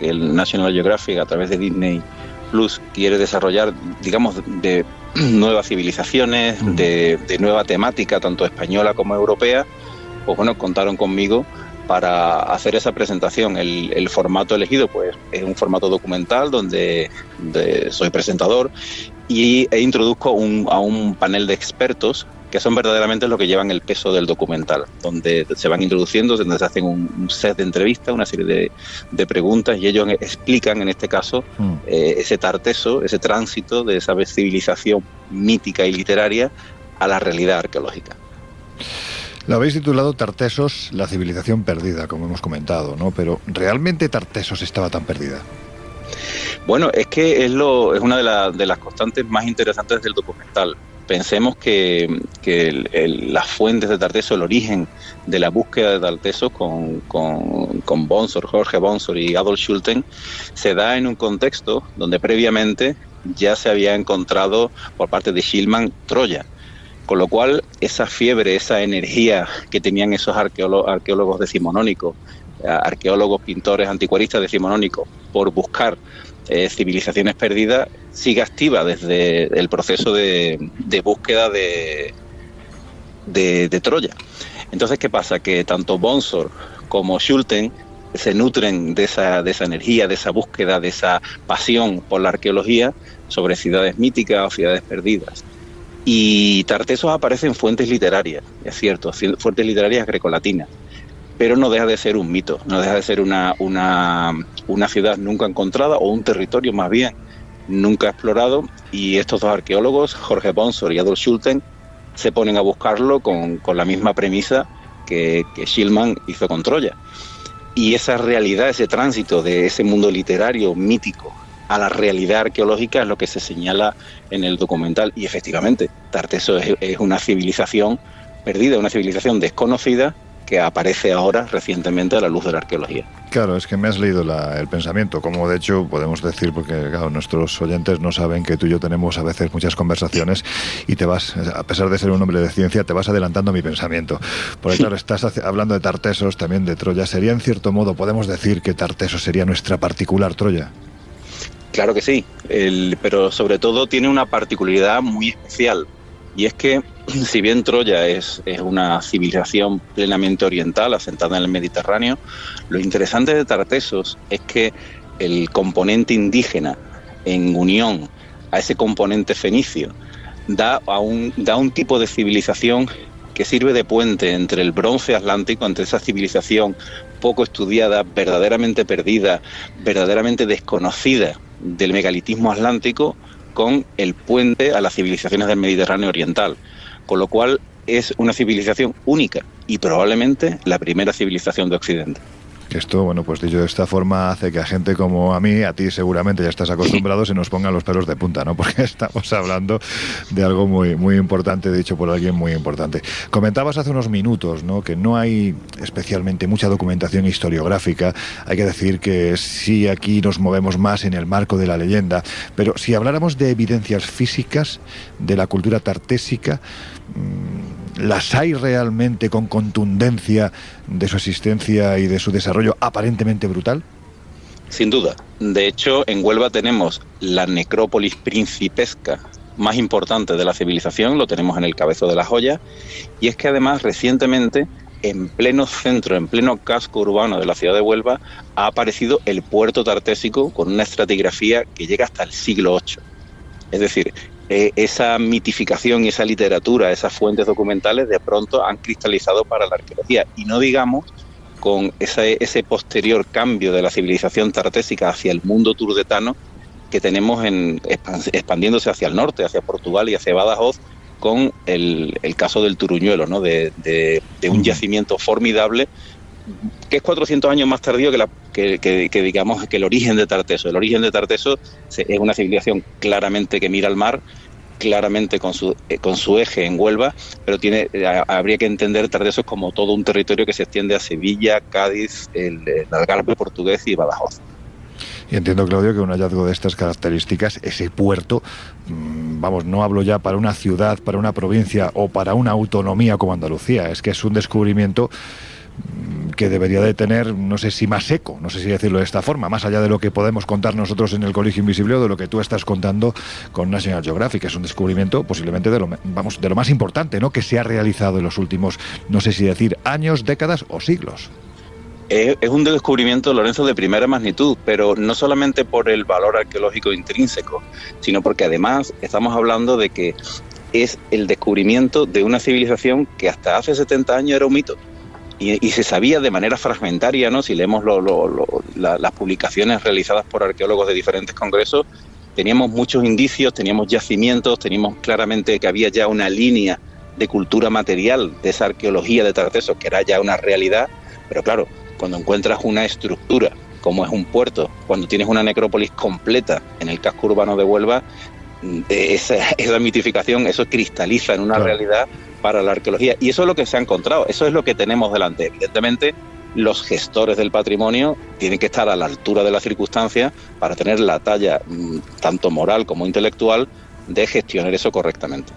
el National Geographic a través de Disney Plus quiere desarrollar, digamos, de nuevas civilizaciones, de nueva temática, tanto española como europea, pues bueno, contaron conmigo para hacer esa presentación. El formato elegido pues es un formato documental donde soy presentador y introduzco a un panel de expertos que son verdaderamente los que llevan el peso del documental, donde se van introduciendo, donde se hacen un set de entrevistas, una serie de preguntas, y ellos explican, en este caso, ese tarteso, ese tránsito de esa civilización mítica y literaria a la realidad arqueológica. Lo habéis titulado Tartesos, la civilización perdida, como hemos comentado, ¿no? Pero ¿realmente Tartesos estaba tan perdida? Bueno, es que es una de las constantes más interesantes del documental. Pensemos que las fuentes de Tartesos, el origen de la búsqueda de Tartesos con Bonsor, Jorge Bonsor y Adolf Schulten, se da en un contexto donde previamente ya se había encontrado por parte de Schillmann Troya. Con lo cual, esa fiebre, esa energía que tenían esos arqueólogos decimonónicos, arqueólogos, pintores, anticuaristas decimonónicos, por buscar civilizaciones perdidas, sigue activa desde el proceso de búsqueda de Troya. Entonces, ¿qué pasa? Que tanto Bonsor como Schulten se nutren de esa energía, de esa búsqueda, de esa pasión por la arqueología sobre ciudades míticas o ciudades perdidas. Y Tartesos aparece en fuentes literarias, es cierto, fuentes literarias grecolatinas, pero no deja de ser un mito, no deja de ser una ciudad nunca encontrada, o un territorio más bien nunca explorado, y estos dos arqueólogos, Jorge Bonsor y Adolf Schulten, se ponen a buscarlo con la misma premisa que Schillmann hizo con Troya. Y esa realidad, ese tránsito de ese mundo literario mítico a la realidad arqueológica es lo que se señala en el documental. Y efectivamente, Tartesos es una civilización perdida, una civilización desconocida que aparece ahora recientemente a la luz de la arqueología. Claro, es que me has leído el pensamiento, como de hecho podemos decir, porque claro, nuestros oyentes no saben que tú y yo tenemos a veces muchas conversaciones y te vas, a pesar de ser un hombre de ciencia, te vas adelantando mi pensamiento. Porque claro, estás hablando de Tartesos, también de Troya. ¿Sería en cierto modo, podemos decir que Tartesos sería nuestra particular Troya? Claro que sí, pero sobre todo tiene una particularidad muy especial, y es que si bien Troya es una civilización plenamente oriental, asentada en el Mediterráneo, lo interesante de Tartesos es que el componente indígena, en unión a ese componente fenicio, da un tipo de civilización que sirve de puente entre el bronce atlántico, entre esa civilización poco estudiada, verdaderamente perdida, verdaderamente desconocida del megalitismo atlántico, con el puente a las civilizaciones del Mediterráneo oriental, con lo cual es una civilización única y probablemente la primera civilización de Occidente. Esto, bueno, pues dicho de esta forma, hace que a gente como a mí, a ti seguramente ya estás acostumbrado, se nos pongan los pelos de punta, ¿no? Porque estamos hablando de algo muy, muy importante, dicho por alguien muy importante. Comentabas hace unos minutos, ¿no?, que no hay especialmente mucha documentación historiográfica. Hay que decir que sí, aquí nos movemos más en el marco de la leyenda, pero si habláramos de evidencias físicas de la cultura tartésica, ¿las hay realmente con contundencia de su existencia y de su desarrollo aparentemente brutal? Sin duda. De hecho, en Huelva tenemos la necrópolis principesca más importante de la civilización, lo tenemos en el Cabezo de la Joya, y es que además recientemente, en pleno centro, en pleno casco urbano de la ciudad de Huelva, ha aparecido el puerto tartésico con una estratigrafía que llega hasta el siglo VIII. Es decir, esa mitificación y esa literatura, esas fuentes documentales, de pronto han cristalizado para la arqueología. Y no digamos con ese posterior cambio de la civilización tartésica hacia el mundo turdetano que tenemos expandiéndose hacia el norte, hacia Portugal y hacia Badajoz, con el caso del Turuñuelo, ¿no?, de un yacimiento formidable que es 400 años más tardío que digamos que el origen de Tartesos. El origen de Tartesos es una civilización claramente que mira al mar, claramente con su eje en Huelva, pero habría que entender Tartesos como todo un territorio que se extiende a Sevilla, Cádiz, el Algarve portugués y Badajoz. Y entiendo, Claudio, que un hallazgo de estas características, ese puerto, vamos, no hablo ya para una ciudad, para una provincia o para una autonomía como Andalucía, es que es un descubrimiento que debería de tener, no sé si más eco, no sé si decirlo de esta forma, más allá de lo que podemos contar nosotros en el Colegio Invisible o de lo que tú estás contando con National Geographic. Es un descubrimiento posiblemente de lo más importante, ¿no?, que se ha realizado en los últimos, no sé si decir años, décadas o siglos. Es un descubrimiento, Lorenzo, de primera magnitud, pero no solamente por el valor arqueológico intrínseco, sino porque además estamos hablando de que es el descubrimiento de una civilización que hasta hace 70 años era un mito. Y se sabía de manera fragmentaria, ¿no? Si leemos las publicaciones realizadas por arqueólogos de diferentes congresos, teníamos muchos indicios, teníamos yacimientos, teníamos claramente que había ya una línea de cultura material de esa arqueología de Tartesos, que era ya una realidad, pero claro, cuando encuentras una estructura como es un puerto, cuando tienes una necrópolis completa en el casco urbano de Huelva, esa mitificación, eso cristaliza en una realidad para la arqueología. Y eso es lo que se ha encontrado, eso es lo que tenemos delante. Evidentemente, los gestores del patrimonio tienen que estar a la altura de las circunstancias para tener la talla, tanto moral como intelectual, de gestionar eso correctamente.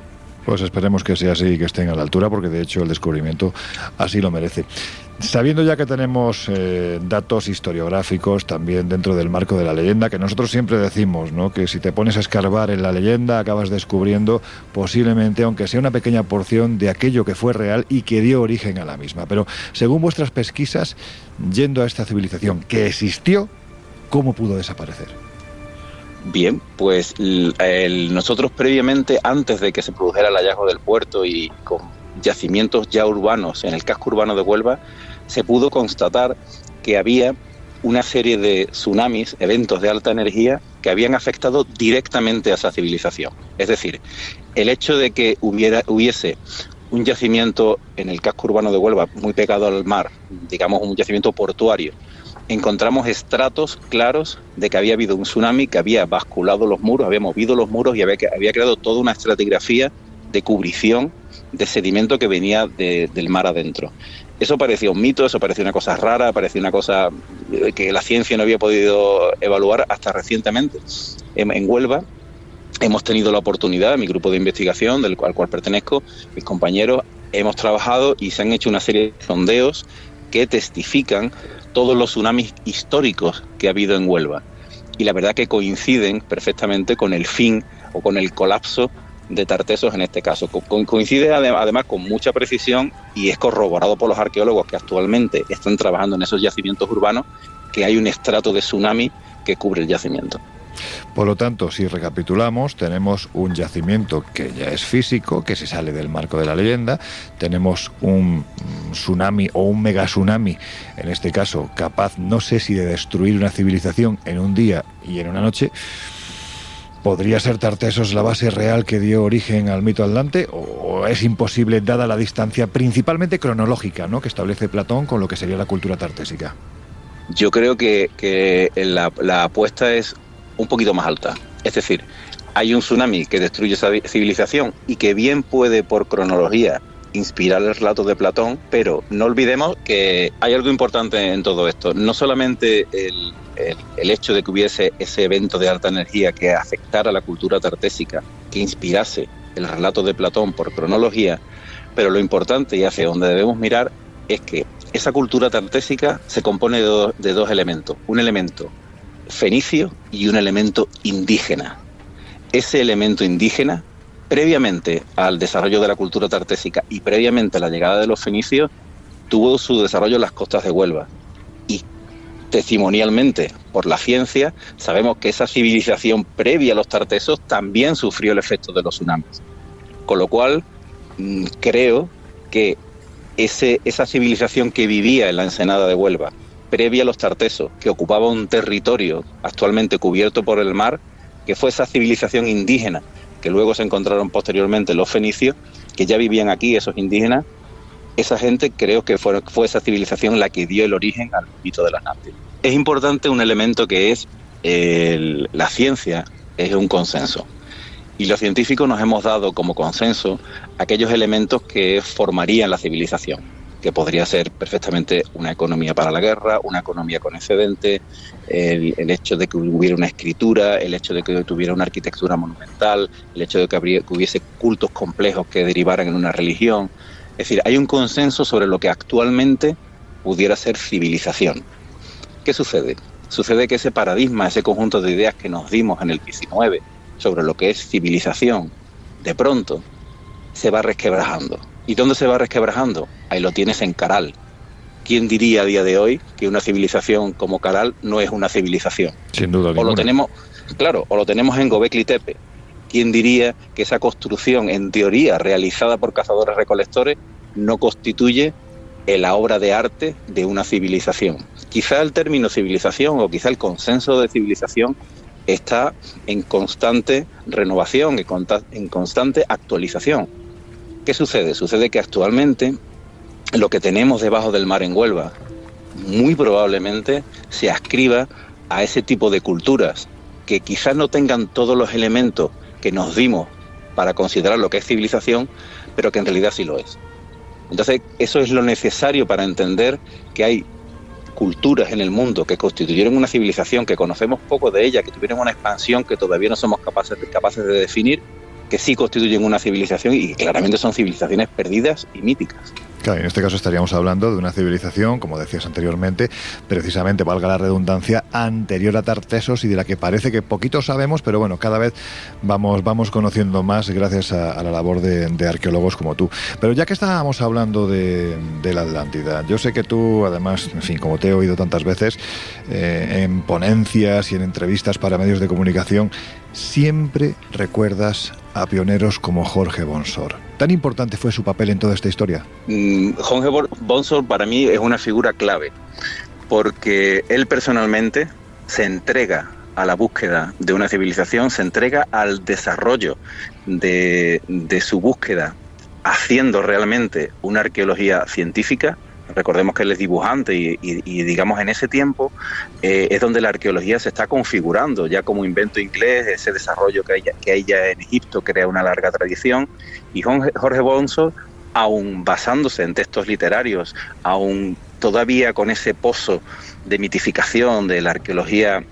Pues esperemos que sea así y que estén a la altura, porque de hecho el descubrimiento así lo merece. Sabiendo ya que tenemos datos historiográficos también dentro del marco de la leyenda, que nosotros siempre decimos, ¿no?, que si te pones a escarbar en la leyenda acabas descubriendo posiblemente, aunque sea una pequeña porción, de aquello que fue real y que dio origen a la misma. Pero según vuestras pesquisas, yendo a esta civilización que existió, ¿cómo pudo desaparecer? Bien, pues nosotros previamente, antes de que se produjera el hallazgo del puerto y con yacimientos ya urbanos en el casco urbano de Huelva, se pudo constatar que había una serie de tsunamis, eventos de alta energía, que habían afectado directamente a esa civilización. Es decir, el hecho de que hubiese un yacimiento en el casco urbano de Huelva muy pegado al mar, digamos un yacimiento portuario, encontramos estratos claros de que había habido un tsunami que había basculado los muros, había movido los muros y había creado toda una estratigrafía de cubrición de sedimento que venía del mar adentro. Eso parecía un mito, eso parecía una cosa rara, parecía una cosa que la ciencia no había podido evaluar hasta recientemente. En Huelva hemos tenido la oportunidad, mi grupo de investigación, al cual pertenezco, mis compañeros, hemos trabajado y se han hecho una serie de sondeos que testifican todos los tsunamis históricos que ha habido en Huelva. Y la verdad que coinciden perfectamente con el fin o con el colapso de Tartesos en este caso. Coincide además con mucha precisión y es corroborado por los arqueólogos que actualmente están trabajando en esos yacimientos urbanos, que hay un estrato de tsunami que cubre el yacimiento. Por lo tanto, si recapitulamos, tenemos un yacimiento que ya es físico, que se sale del marco de la leyenda, tenemos un tsunami o un megatsunami, en este caso capaz, no sé si de destruir una civilización en un día y en una noche. ¿Podría ser Tartesos la base real que dio origen al mito atlante o es imposible dada la distancia principalmente cronológica, ¿no?, que establece Platón con lo que sería la cultura tartésica? Yo creo que la apuesta es un poquito más alta. Es decir, hay un tsunami que destruye esa civilización y que bien puede, por cronología, inspirar el relato de Platón, pero no olvidemos que hay algo importante en todo esto. No solamente el hecho de que hubiese ese evento de alta energía que afectara a la cultura tartésica, que inspirase el relato de Platón por cronología, pero lo importante y hacia donde debemos mirar es que esa cultura tartésica se compone de dos elementos. Un elemento fenicio y un elemento indígena. Ese elemento indígena, previamente al desarrollo de la cultura tartésica y previamente a la llegada de los fenicios, tuvo su desarrollo en las costas de Huelva. Y testimonialmente, por la ciencia, sabemos que esa civilización previa a los tartesos también sufrió el efecto de los tsunamis. Con lo cual, creo que esa civilización que vivía en la ensenada de Huelva, previa a los tartesos, que ocupaba un territorio actualmente cubierto por el mar, que fue esa civilización indígena, que luego se encontraron posteriormente los fenicios, que ya vivían aquí, esos indígenas, esa gente creo que fue esa civilización la que dio el origen al mito de las Nápoles. Es importante un elemento que es la ciencia, es un consenso. Y los científicos nos hemos dado como consenso aquellos elementos que formarían la civilización. que podría ser perfectamente una economía para la guerra, una economía con excedente, el hecho de que hubiera una escritura, el hecho de que tuviera una arquitectura monumental, el hecho de que hubiese cultos complejos que derivaran en una religión. Es decir, hay un consenso sobre lo que actualmente pudiera ser civilización. ¿Qué sucede? Sucede que ese paradigma, ese conjunto de ideas que nos dimos en el 19 sobre lo que es civilización, de pronto se va resquebrajando. ¿Y dónde se va resquebrajando? Ahí lo tienes en Caral. ¿Quién diría a día de hoy que una civilización como Caral no es una civilización? Sin duda ninguna. O lo tenemos en Gobekli Tepe. ¿Quién diría que esa construcción, en teoría, realizada por cazadores-recolectores, no constituye la obra de arte de una civilización? Quizá el término civilización o quizá el consenso de civilización está en constante renovación, en constante actualización. ¿Qué sucede? Sucede que actualmente lo que tenemos debajo del mar en Huelva muy probablemente se ascriba a ese tipo de culturas que quizás no tengan todos los elementos que nos dimos para considerar lo que es civilización, pero que en realidad sí lo es. Entonces, eso es lo necesario para entender que hay culturas en el mundo que constituyeron una civilización, que conocemos poco de ella, que tuvieron una expansión que todavía no somos capaces de definir, que sí constituyen una civilización y que claramente son civilizaciones perdidas y míticas. Claro, en este caso estaríamos hablando de una civilización, como decías anteriormente, precisamente, valga la redundancia, anterior a Tartessos y de la que parece que poquito sabemos, pero bueno, cada vez vamos conociendo más gracias a la labor de arqueólogos como tú. Pero ya que estábamos hablando de la Atlántida, yo sé que tú, además, en fin, como te he oído tantas veces, en ponencias y en entrevistas para medios de comunicación, siempre recuerdas a pioneros como Jorge Bonsor. ¿Tan importante fue su papel en toda esta historia? Jorge Bonsor para mí es una figura clave, porque él personalmente se entrega a la búsqueda de una civilización, se entrega al desarrollo de su búsqueda, haciendo realmente una arqueología científica. Recordemos que él es dibujante y digamos en ese tiempo es donde la arqueología se está configurando ya como invento inglés, ese desarrollo que hay ya en Egipto crea una larga tradición, y Jorge Bonsor, aún basándose en textos literarios, aún todavía con ese pozo de mitificación de la arqueología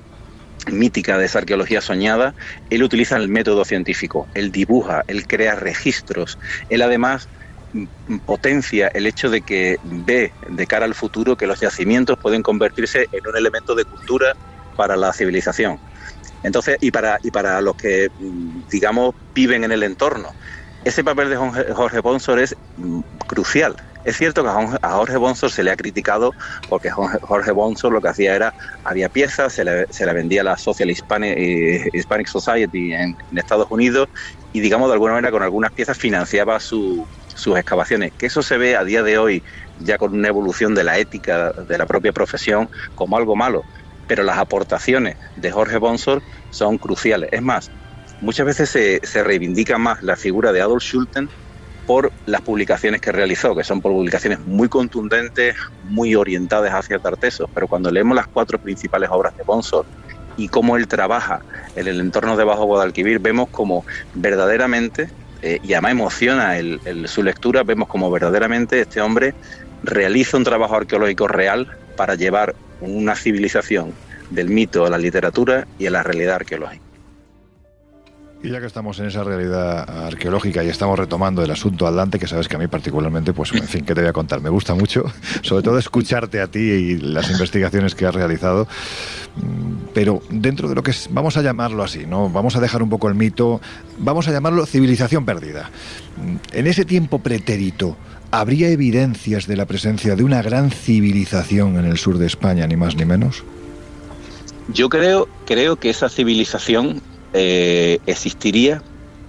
mítica, de esa arqueología soñada, él utiliza el método científico, él dibuja, él crea registros, él además potencia el hecho de que ve de cara al futuro que los yacimientos pueden convertirse en un elemento de cultura para la civilización. Entonces, y para los que, digamos, viven en el entorno, ese papel de Jorge Bonsor es crucial. Es cierto que a Jorge Bonsor se le ha criticado porque Jorge Bonsor lo que hacía era, había piezas, se le vendía a la Social Hispanic Society en Estados Unidos y, digamos, de alguna manera con algunas piezas financiaba sus excavaciones, que eso se ve a día de hoy ya con una evolución de la ética de la propia profesión como algo malo, pero las aportaciones de Jorge Bonsor son cruciales. Es más, muchas veces se reivindica más la figura de Adolf Schulten por las publicaciones que realizó, que son publicaciones muy contundentes, muy orientadas hacia Tartessos, pero cuando leemos las 4 principales obras de Bonsor y cómo él trabaja en el entorno de Bajo Guadalquivir, vemos como verdaderamente y además emociona su lectura, vemos como verdaderamente este hombre realiza un trabajo arqueológico real para llevar una civilización del mito a la literatura y a la realidad arqueológica. Y ya que estamos en esa realidad arqueológica y estamos retomando el asunto Atlante, que sabes que a mí particularmente, pues en fin, ¿qué te voy a contar? Me gusta mucho, sobre todo escucharte a ti y las investigaciones que has realizado, pero dentro de lo que es, vamos a llamarlo así, ¿no? Vamos a dejar un poco el mito, vamos a llamarlo civilización perdida. En ese tiempo pretérito, ¿habría evidencias de la presencia de una gran civilización en el sur de España, ni más ni menos? Yo creo que esa civilización existiría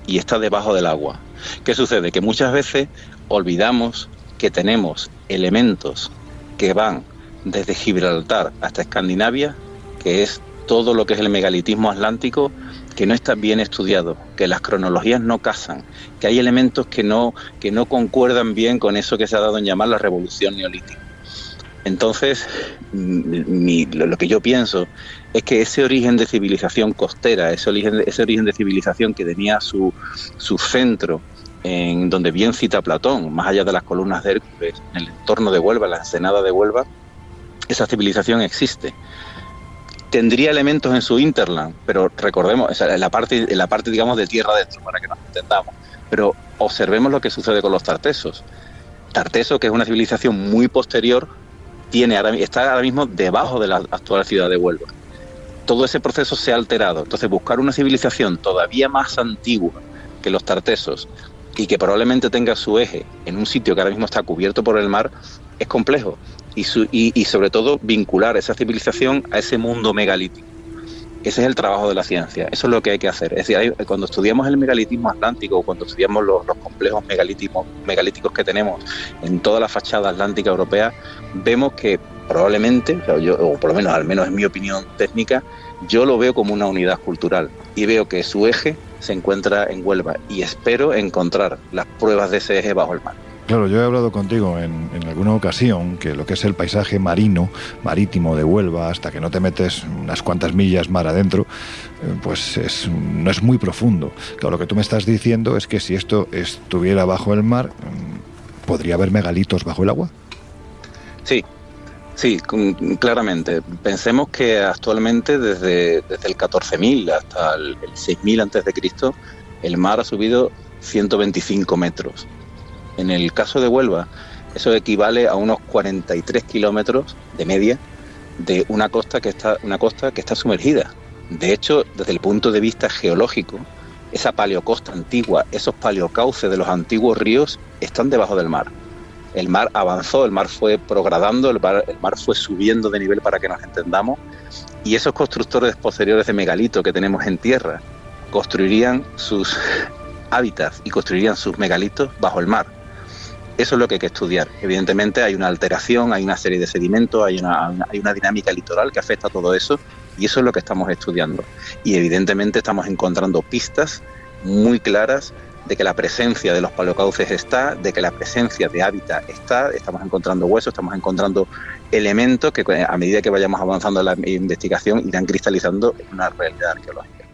y está debajo del agua. ¿Qué sucede? Que muchas veces olvidamos que tenemos elementos que van desde Gibraltar hasta Escandinavia, que es todo lo que es el megalitismo atlántico, que no está bien estudiado, que las cronologías no casan, que hay elementos que no concuerdan bien con eso que se ha dado en llamar la revolución neolítica. Entonces, lo que yo pienso es que ese origen de civilización costera, ese origen de civilización que tenía su centro en donde bien cita Platón, más allá de las columnas de Hércules, en el entorno de Huelva, en la ensenada de Huelva, esa civilización existe. Tendría elementos en su hinterland, pero recordemos, en la parte digamos de tierra adentro, para que nos entendamos. Pero observemos lo que sucede con los tartesos. Tarteso, que es una civilización muy posterior, está ahora mismo debajo de la actual ciudad de Huelva. Todo ese proceso se ha alterado. Entonces, buscar una civilización todavía más antigua que los tartesos y que probablemente tenga su eje en un sitio que ahora mismo está cubierto por el mar es complejo. Y sobre todo vincular esa civilización a ese mundo megalítico. Ese es el trabajo de la ciencia, eso es lo que hay que hacer. Es decir, cuando estudiamos el megalitismo atlántico, cuando estudiamos los complejos megalíticos que tenemos en toda la fachada atlántica europea, vemos que probablemente, o por lo menos al menos en mi opinión técnica, yo lo veo como una unidad cultural y veo que su eje se encuentra en Huelva y espero encontrar las pruebas de ese eje bajo el mar. Claro, yo he hablado contigo en alguna ocasión que lo que es el paisaje marítimo de Huelva, hasta que no te metes unas cuantas millas mar adentro, pues no es muy profundo. Claro, lo que tú me estás diciendo es que si esto estuviera bajo el mar, ¿podría haber megalitos bajo el agua? Sí, claramente. Pensemos que actualmente desde el 14.000 hasta el 6.000 a.C., el mar ha subido 125 metros. En el caso de Huelva, eso equivale a unos 43 kilómetros de media de una costa que está sumergida. De hecho, desde el punto de vista geológico, esa paleocosta antigua, esos paleocauces de los antiguos ríos están debajo del mar. El mar avanzó, el mar fue progradando, el mar fue subiendo de nivel, para que nos entendamos, y esos constructores posteriores de megalito que tenemos en tierra construirían sus hábitats y construirían sus megalitos bajo el mar. Eso es lo que hay que estudiar. Evidentemente hay una alteración, hay una serie de sedimentos, hay una dinámica litoral que afecta a todo eso, y eso es lo que estamos estudiando. Y evidentemente estamos encontrando pistas muy claras de que la presencia de los paleocauces está, de que la presencia de hábitat está, estamos encontrando huesos, estamos encontrando elementos que a medida que vayamos avanzando en la investigación irán cristalizando en una realidad arqueológica.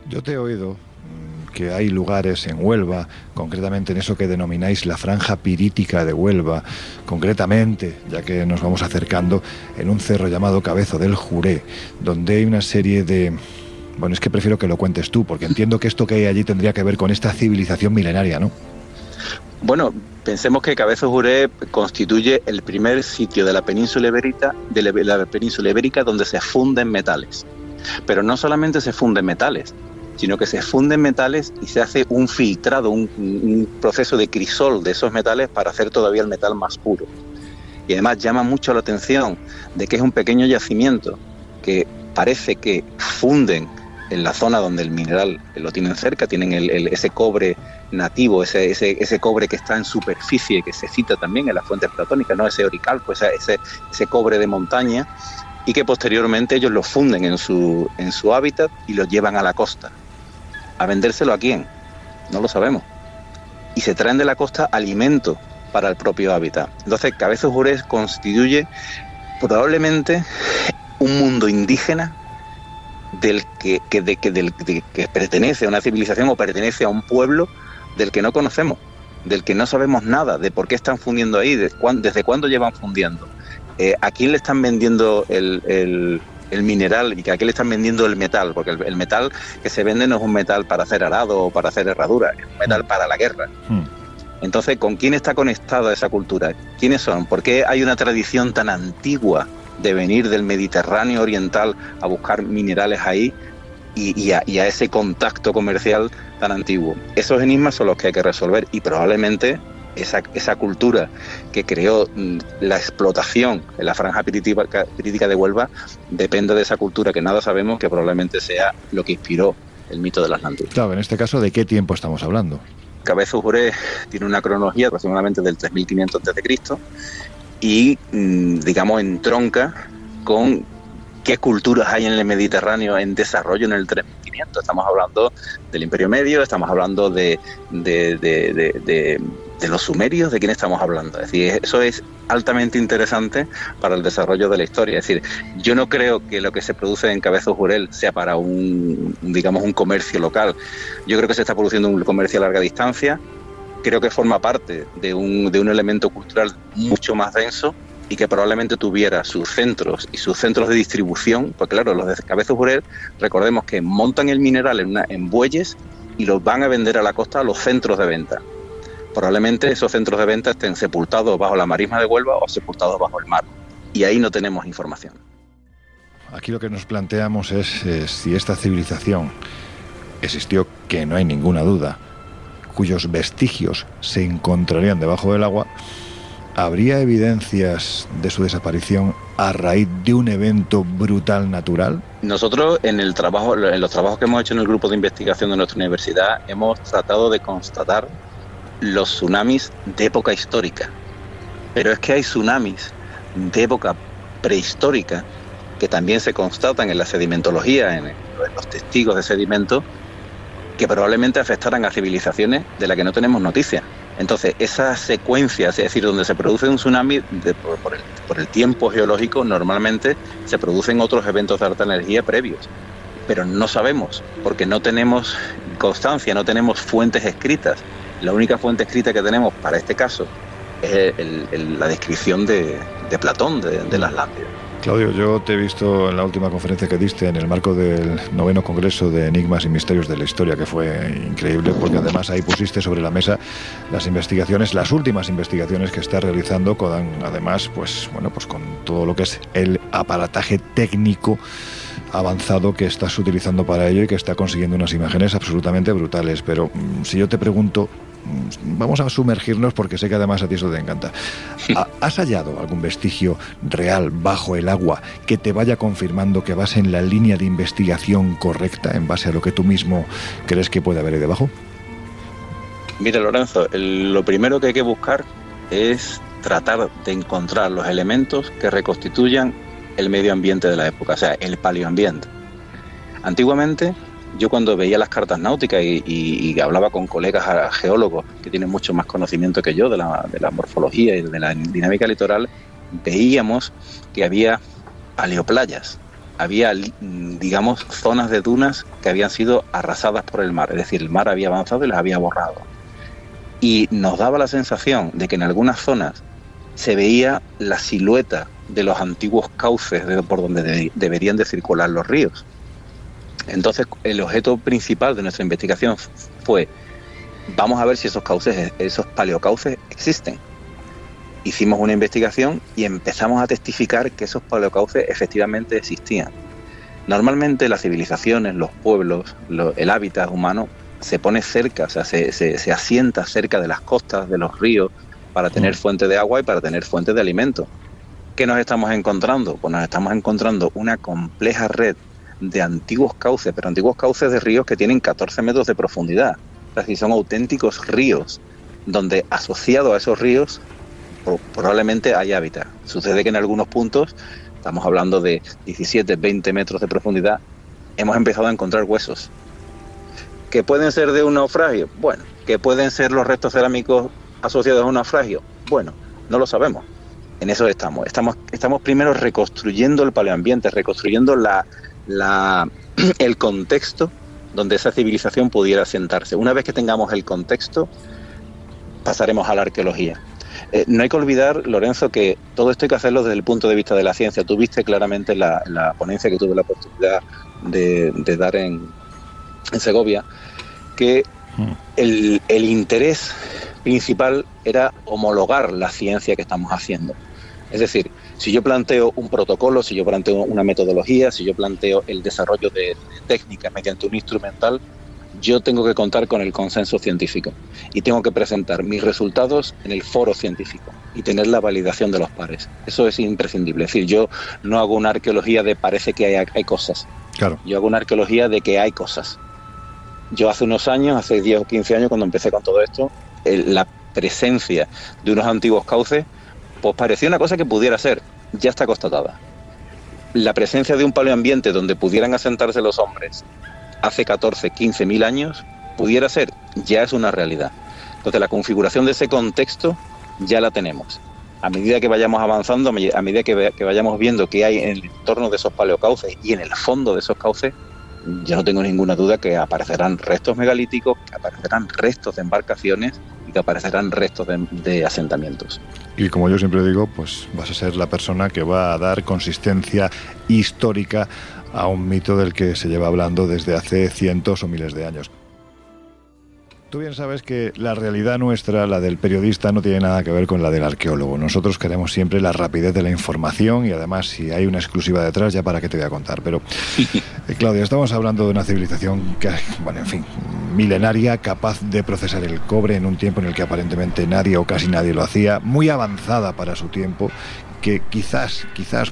Yo te he oído que hay lugares en Huelva, concretamente en eso que denomináis la franja pirítica de Huelva, concretamente, ya que nos vamos acercando, en un cerro llamado Cabezo del Juré, donde hay una serie de... Bueno, es que prefiero que lo cuentes tú, porque entiendo que esto que hay allí tendría que ver con esta civilización milenaria, ¿no? Bueno, pensemos que Cabezo del Juré constituye el primer sitio de la península ibérica donde se funden metales. Pero no solamente se funden metales, sino que se funden metales y se hace un filtrado, un proceso de crisol de esos metales para hacer todavía el metal más puro. Y además llama mucho la atención de que es un pequeño yacimiento que parece que funden en la zona donde el mineral lo tienen cerca, tienen ese cobre nativo, ese cobre que está en superficie, que se cita también en las fuentes platónicas, ¿no? Ese oricalco, ese cobre de montaña, y que posteriormente ellos lo funden en su hábitat y lo llevan a la costa. ¿A vendérselo a quién? No lo sabemos. Y se traen de la costa alimento para el propio hábitat. Entonces, Cabezo del Juré constituye probablemente un mundo indígena del que pertenece a una civilización o pertenece a un pueblo del que no conocemos, del que no sabemos nada, de por qué están fundiendo ahí, desde cuándo llevan fundiendo, a quién le están vendiendo el mineral y a qué le están vendiendo el metal, porque el metal que se vende no es un metal para hacer arado o para hacer herradura, es un metal para la guerra. Entonces, ¿con quién está conectada esa cultura? ¿Quiénes son? ¿Por qué hay una tradición tan antigua de venir del Mediterráneo oriental a buscar minerales ahí y a ese contacto comercial tan antiguo? Esos enigmas son los que hay que resolver, y probablemente esa cultura que creó la explotación en la franja pirítica de Huelva depende de esa cultura que nada sabemos, que probablemente sea lo que inspiró el mito de la Atlántida. Claro, en este caso, ¿de qué tiempo estamos hablando? Cabezo del Juré tiene una cronología aproximadamente del 3500 a.C. y, digamos, entronca con qué culturas hay en el Mediterráneo en desarrollo en el 3500. Estamos hablando del Imperio Medio, estamos hablando de ¿De los sumerios? ¿De quién estamos hablando? Es decir, eso es altamente interesante para el desarrollo de la historia. Es decir, yo no creo que lo que se produce en Cabezo Jurel sea para un comercio local. Yo creo que se está produciendo un comercio a larga distancia. Creo que forma parte de un elemento cultural mucho más denso y que probablemente tuviera sus centros de distribución, porque claro, los de Cabezo Jurel, recordemos que montan el mineral en bueyes y los van a vender a la costa a los centros de venta. Probablemente esos centros de venta estén sepultados bajo la marisma de Huelva o sepultados bajo el mar. Y ahí no tenemos información. Aquí lo que nos planteamos es si esta civilización existió, que no hay ninguna duda, cuyos vestigios se encontrarían debajo del agua, ¿habría evidencias de su desaparición a raíz de un evento brutal natural? Nosotros en los trabajos que hemos hecho en el grupo de investigación de nuestra universidad hemos tratado de constatar los tsunamis de época histórica, pero es que hay tsunamis de época prehistórica que también se constatan en la sedimentología, en los testigos de sedimento, que probablemente afectaran a civilizaciones de las que no tenemos noticia. Entonces, esas secuencias, es decir, donde se produce un tsunami por el tiempo geológico, normalmente se producen otros eventos de alta energía previos, pero no sabemos, porque no tenemos constancia, no tenemos fuentes escritas. La única fuente escrita que tenemos para este caso es la descripción de Platón, de las Atlántida. Claudio, yo te he visto en la última conferencia que diste en el marco del 9º Congreso de Enigmas y Misterios de la Historia, que fue increíble, porque además ahí pusiste sobre la mesa las investigaciones, las últimas investigaciones que estás realizando, además, pues con todo lo que es el aparataje técnico avanzado que estás utilizando para ello y que está consiguiendo unas imágenes absolutamente brutales. Pero si yo te pregunto, vamos a sumergirnos porque sé que además a ti eso te encanta. ¿Has hallado algún vestigio real bajo el agua que te vaya confirmando que vas en la línea de investigación correcta en base a lo que tú mismo crees que puede haber ahí debajo? Mira, Lorenzo, lo primero que hay que buscar es tratar de encontrar los elementos que reconstituyan el medio ambiente de la época, o sea, el paleoambiente. Antiguamente, yo cuando veía las cartas náuticas y hablaba con colegas geólogos que tienen mucho más conocimiento que yo de la morfología y de la dinámica litoral, veíamos que había paleoplayas, había, digamos, zonas de dunas que habían sido arrasadas por el mar, es decir, el mar había avanzado y las había borrado. Y nos daba la sensación de que en algunas zonas se veía la silueta de los antiguos cauces por donde deberían de circular los ríos. Entonces, el objeto principal de nuestra investigación fue, vamos a ver si esos paleocauces existen. Hicimos una investigación y empezamos a testificar que esos paleocauces efectivamente existían. Normalmente las civilizaciones, los pueblos, el hábitat humano se pone cerca, o sea, se asienta cerca de las costas, de los ríos, para tener fuente de agua y para tener fuente de alimento. ¿Qué nos estamos encontrando? Pues nos estamos encontrando una compleja red de antiguos cauces, pero antiguos cauces de ríos que tienen 14 metros de profundidad. Es decir, son auténticos ríos, donde asociado a esos ríos probablemente hay hábitat. Sucede que en algunos puntos, estamos hablando de 17, 20 metros de profundidad, hemos empezado a encontrar huesos. ¿Que pueden ser de un naufragio? Bueno. ¿Que pueden ser los restos cerámicos asociados a un naufragio? Bueno, no lo sabemos. En eso estamos. Estamos primero reconstruyendo el paleoambiente, reconstruyendo el contexto donde esa civilización pudiera asentarse. Una vez que tengamos el contexto, pasaremos a la arqueología. No hay que olvidar, Lorenzo, que todo esto hay que hacerlo desde el punto de vista de la ciencia. Tú viste claramente la ponencia que tuve la oportunidad de dar en Segovia, que el interés principal era homologar la ciencia que estamos haciendo. Es decir, si yo planteo un protocolo, si yo planteo una metodología, si yo planteo el desarrollo de técnicas mediante un instrumental, yo tengo que contar con el consenso científico y tengo que presentar mis resultados en el foro científico y tener la validación de los pares. Eso es imprescindible. Es decir, yo no hago una arqueología de parece que hay cosas. Claro. Yo hago una arqueología de que hay cosas. Yo hace unos años, hace 10 o 15 años, cuando empecé con todo esto, la presencia de unos antiguos cauces, pues parecía una cosa que pudiera ser, ya está constatada. La presencia de un paleoambiente donde pudieran asentarse los hombres hace 14, 15 mil años, pudiera ser, ya es una realidad. Entonces la configuración de ese contexto ya la tenemos. A medida que vayamos avanzando, a medida que vayamos viendo qué hay en el entorno de esos paleocauces y en el fondo de esos cauces, yo no tengo ninguna duda que aparecerán restos megalíticos, que aparecerán restos de embarcaciones y que aparecerán restos de asentamientos. Y como yo siempre digo, pues vas a ser la persona que va a dar consistencia histórica a un mito del que se lleva hablando desde hace cientos o miles de años. Tú bien sabes que la realidad nuestra, la del periodista, no tiene nada que ver con la del arqueólogo. Nosotros queremos siempre la rapidez de la información y además si hay una exclusiva detrás, ya para qué te voy a contar. Pero, Claudia, estamos hablando de una civilización que, bueno, en fin, milenaria, capaz de procesar el cobre en un tiempo en el que aparentemente nadie o casi nadie lo hacía, muy avanzada para su tiempo, que quizás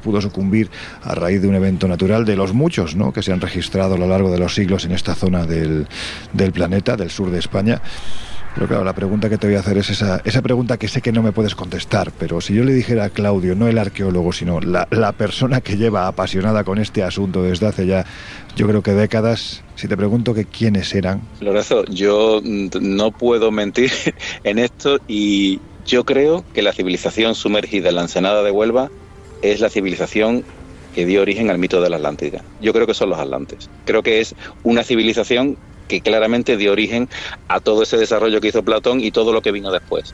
pudo sucumbir a raíz de un evento natural de los muchos, ¿no?, que se han registrado a lo largo de los siglos en esta zona del planeta, del sur de España. Pero claro, la pregunta que te voy a hacer es esa pregunta que sé que no me puedes contestar, pero si yo le dijera a Claudio, no el arqueólogo, sino la persona que lleva apasionada con este asunto desde hace ya, yo creo que décadas, si te pregunto que quiénes eran... Lorenzo, yo no puedo mentir en esto y... Yo creo que la civilización sumergida en la Ensenada de Huelva es la civilización que dio origen al mito de la Atlántida. Yo creo que son los atlantes. Creo que es una civilización que claramente dio origen a todo ese desarrollo que hizo Platón y todo lo que vino después.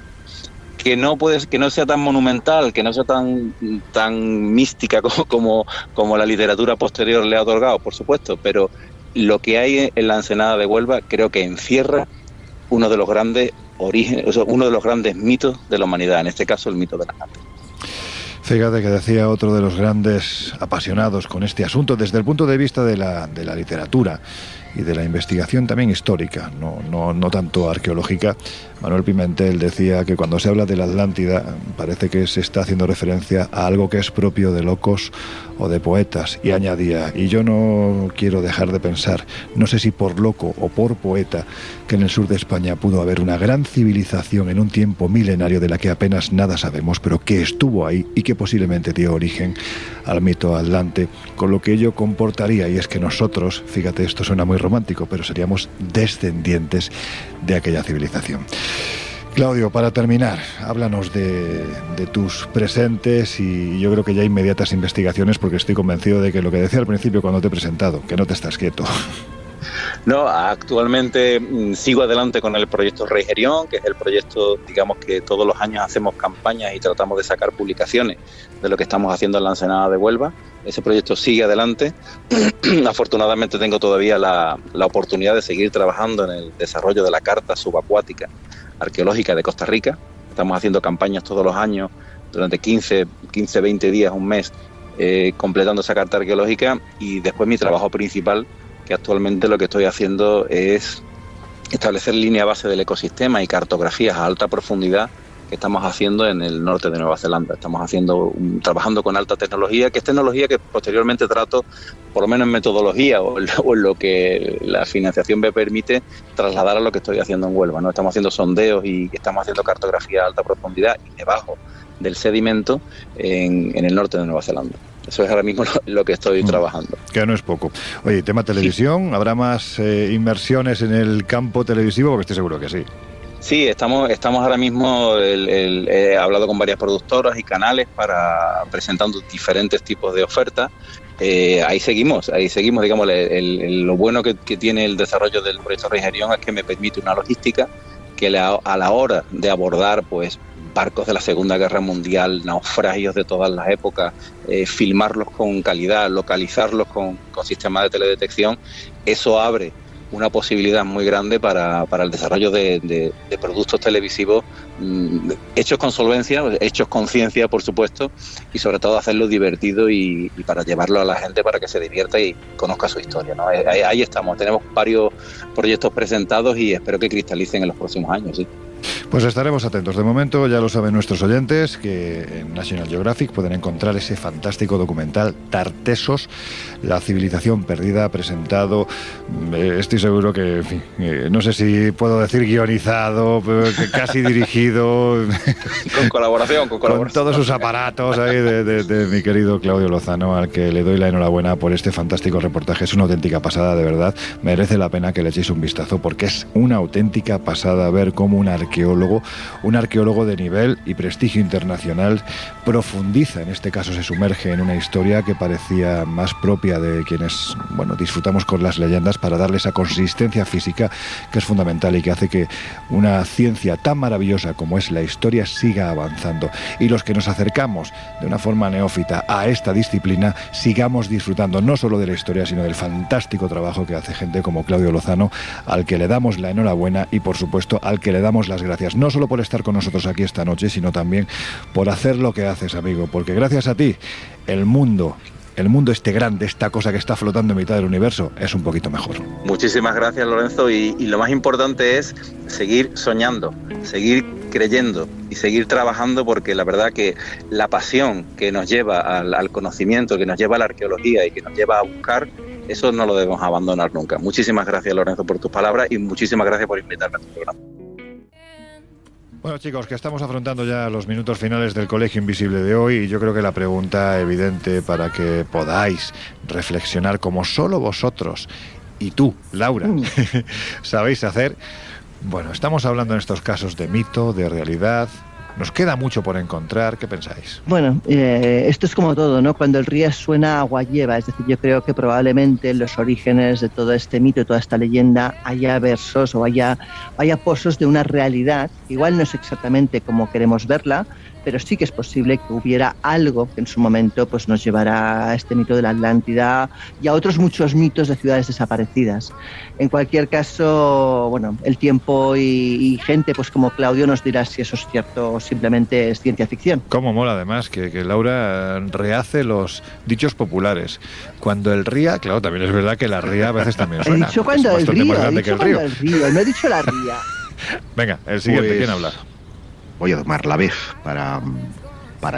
Que no sea tan monumental, que no sea tan mística como la literatura posterior le ha otorgado, por supuesto, pero lo que hay en la Ensenada de Huelva creo que encierra uno de los grandes mitos de la humanidad, en este caso el mito de la Atlántida. Fíjate que decía otro de los grandes apasionados con este asunto desde el punto de vista de la literatura y de la investigación también histórica, no tanto arqueológica. Manuel Pimentel decía que cuando se habla de la Atlántida parece que se está haciendo referencia a algo que es propio de locos o de poetas, y añadía, y yo no quiero dejar de pensar, no sé si por loco o por poeta, que en el sur de España pudo haber una gran civilización en un tiempo milenario de la que apenas nada sabemos, pero que estuvo ahí y que posiblemente dio origen al mito atlante, con lo que ello comportaría, y es que nosotros, fíjate, esto suena muy romántico, pero seríamos descendientes de aquella civilización. Claudio, para terminar, háblanos de tus presentes y yo creo que ya inmediatas investigaciones, porque estoy convencido de que lo que decía al principio cuando te he presentado, que no te estás quieto. No, actualmente sigo adelante con el proyecto Rey Gerión, que es el proyecto, digamos, que todos los años hacemos campañas y tratamos de sacar publicaciones de lo que estamos haciendo en la Ensenada de Huelva. Ese proyecto sigue adelante. Afortunadamente tengo todavía la oportunidad de seguir trabajando en el desarrollo de la Carta Subacuática Arqueológica de Costa Rica. Estamos haciendo campañas todos los años durante 15, 20 días, un mes, completando esa carta arqueológica, y después mi trabajo principal, que actualmente lo que estoy haciendo es establecer línea base del ecosistema y cartografías a alta profundidad que estamos haciendo en el norte de Nueva Zelanda. Estamos trabajando con alta tecnología, que es tecnología que posteriormente trato, por lo menos en metodología o en lo que la financiación me permite, trasladar a lo que estoy haciendo en Huelva, ¿no? Estamos haciendo sondeos y estamos haciendo cartografía a alta profundidad y debajo del sedimento en el norte de Nueva Zelanda. Eso es ahora mismo lo que estoy trabajando. Que no es poco. Oye, tema televisión, sí. ¿Habrá más inmersiones en el campo televisivo? Porque estoy seguro que sí. Sí, estamos ahora mismo, he hablado con varias productoras y canales presentando diferentes tipos de ofertas. Ahí seguimos, digamos, lo bueno que tiene el desarrollo del proyecto Rey Gerión es que me permite una logística que a la hora de abordar, pues, barcos de la Segunda Guerra Mundial, naufragios de todas las épocas, filmarlos con calidad, localizarlos con sistemas de teledetección, eso abre una posibilidad muy grande para el desarrollo de productos televisivos hechos con solvencia, hechos con ciencia, por supuesto, y sobre todo hacerlo divertido y para llevarlo a la gente para que se divierta y conozca su historia, ¿no? Ahí estamos, tenemos varios proyectos presentados y espero que cristalicen en los próximos años, sí. Pues estaremos atentos. De momento ya lo saben nuestros oyentes que en National Geographic pueden encontrar ese fantástico documental Tartessos, la civilización perdida, presentado, estoy seguro que, en fin, no sé si puedo decir guionizado, casi dirigido. Con colaboración. Con todos sus aparatos ahí de mi querido Claudio Lozano, al que le doy la enhorabuena por este fantástico reportaje. Es una auténtica pasada, de verdad. Merece la pena que le echéis un vistazo porque es una auténtica pasada ver cómo un arqueólogo de nivel y prestigio internacional profundiza, en este caso se sumerge en una historia que parecía más propia de quienes, disfrutamos con las leyendas, para darle esa consistencia física que es fundamental y que hace que una ciencia tan maravillosa como es la historia siga avanzando. Y los que nos acercamos de una forma neófita a esta disciplina sigamos disfrutando no solo de la historia, sino del fantástico trabajo que hace gente como Claudio Lozano, al que le damos la enhorabuena y, por supuesto, al que le damos las gracias, no solo por estar con nosotros aquí esta noche, sino también por hacer lo que haces, amigo, porque gracias a ti el mundo este grande, esta cosa que está flotando en mitad del universo, es un poquito mejor. Muchísimas gracias, Lorenzo, y lo más importante es seguir soñando, seguir creyendo y seguir trabajando, porque la verdad que la pasión que nos lleva al conocimiento, que nos lleva a la arqueología y que nos lleva a buscar, eso no lo debemos abandonar nunca. Muchísimas gracias, Lorenzo, por tus palabras y muchísimas gracias por invitarme a tu programa. Bueno, chicos, que estamos afrontando ya los minutos finales del Colegio Invisible de hoy, y yo creo que la pregunta evidente para que podáis reflexionar como solo vosotros y tú, Laura, sabéis hacer. Bueno, estamos hablando en estos casos de mito, de realidad. Nos queda mucho por encontrar. ¿Qué pensáis? Bueno, esto es como todo, ¿no? Cuando el río suena, agua lleva. Es decir, yo creo que probablemente en los orígenes de todo este mito, de toda esta leyenda, haya versos o haya pozos de una realidad. Igual no es exactamente como queremos verla, pero sí que es posible que hubiera algo que en su momento pues nos llevara a este mito de la Atlántida y a otros muchos mitos de ciudades desaparecidas. En cualquier caso, bueno, el tiempo y gente pues como Claudio nos dirá si eso es cierto o simplemente es ciencia ficción. Cómo mola además que Laura rehace los dichos populares. Cuando el ría, claro, también es verdad que la ría a veces también suena. He dicho cuando el río, no he dicho la ría. Venga, el siguiente, pues, ¿quién habla? Voy a tomar la vez para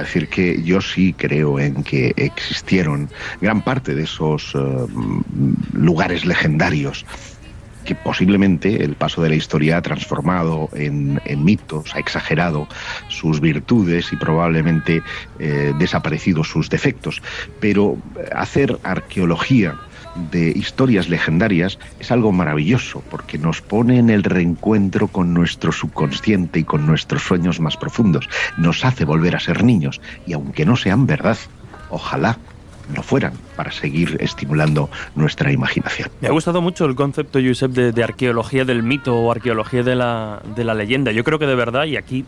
decir que yo sí creo en que existieron gran parte de esos lugares legendarios que posiblemente el paso de la historia ha transformado en mitos, ha exagerado sus virtudes y probablemente desaparecido sus defectos. Pero hacer arqueología de historias legendarias es algo maravilloso, porque nos pone en el reencuentro con nuestro subconsciente y con nuestros sueños más profundos. Nos hace volver a ser niños, y aunque no sean verdad, ojalá no fueran, para seguir estimulando nuestra imaginación. Me ha gustado mucho el concepto, Josep, de arqueología del mito o arqueología de la leyenda. Yo creo que de verdad, y aquí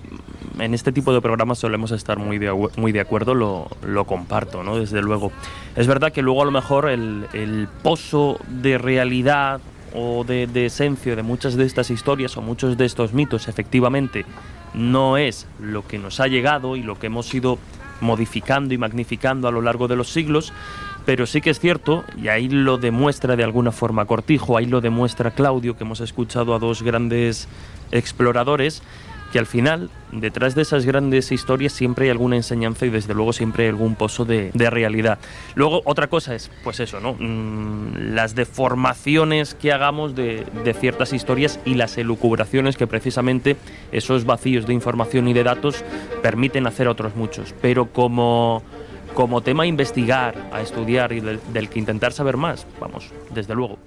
en este tipo de programas solemos estar muy de acuerdo, lo comparto, ¿no? Desde luego. Es verdad que luego a lo mejor el pozo de realidad o de esencia de muchas de estas historias o muchos de estos mitos efectivamente no es lo que nos ha llegado y lo que hemos ido modificando y magnificando a lo largo de los siglos, pero sí que es cierto, y ahí lo demuestra de alguna forma Cortijo, ahí lo demuestra Claudio, que hemos escuchado a dos grandes exploradores, que al final, detrás de esas grandes historias siempre hay alguna enseñanza y desde luego siempre hay algún pozo de realidad. Luego, otra cosa es, pues eso, ¿no? Las deformaciones que hagamos de ciertas historias y las elucubraciones que precisamente esos vacíos de información y de datos permiten hacer a otros muchos. Pero como tema a investigar, a estudiar y del que intentar saber más, vamos, desde luego.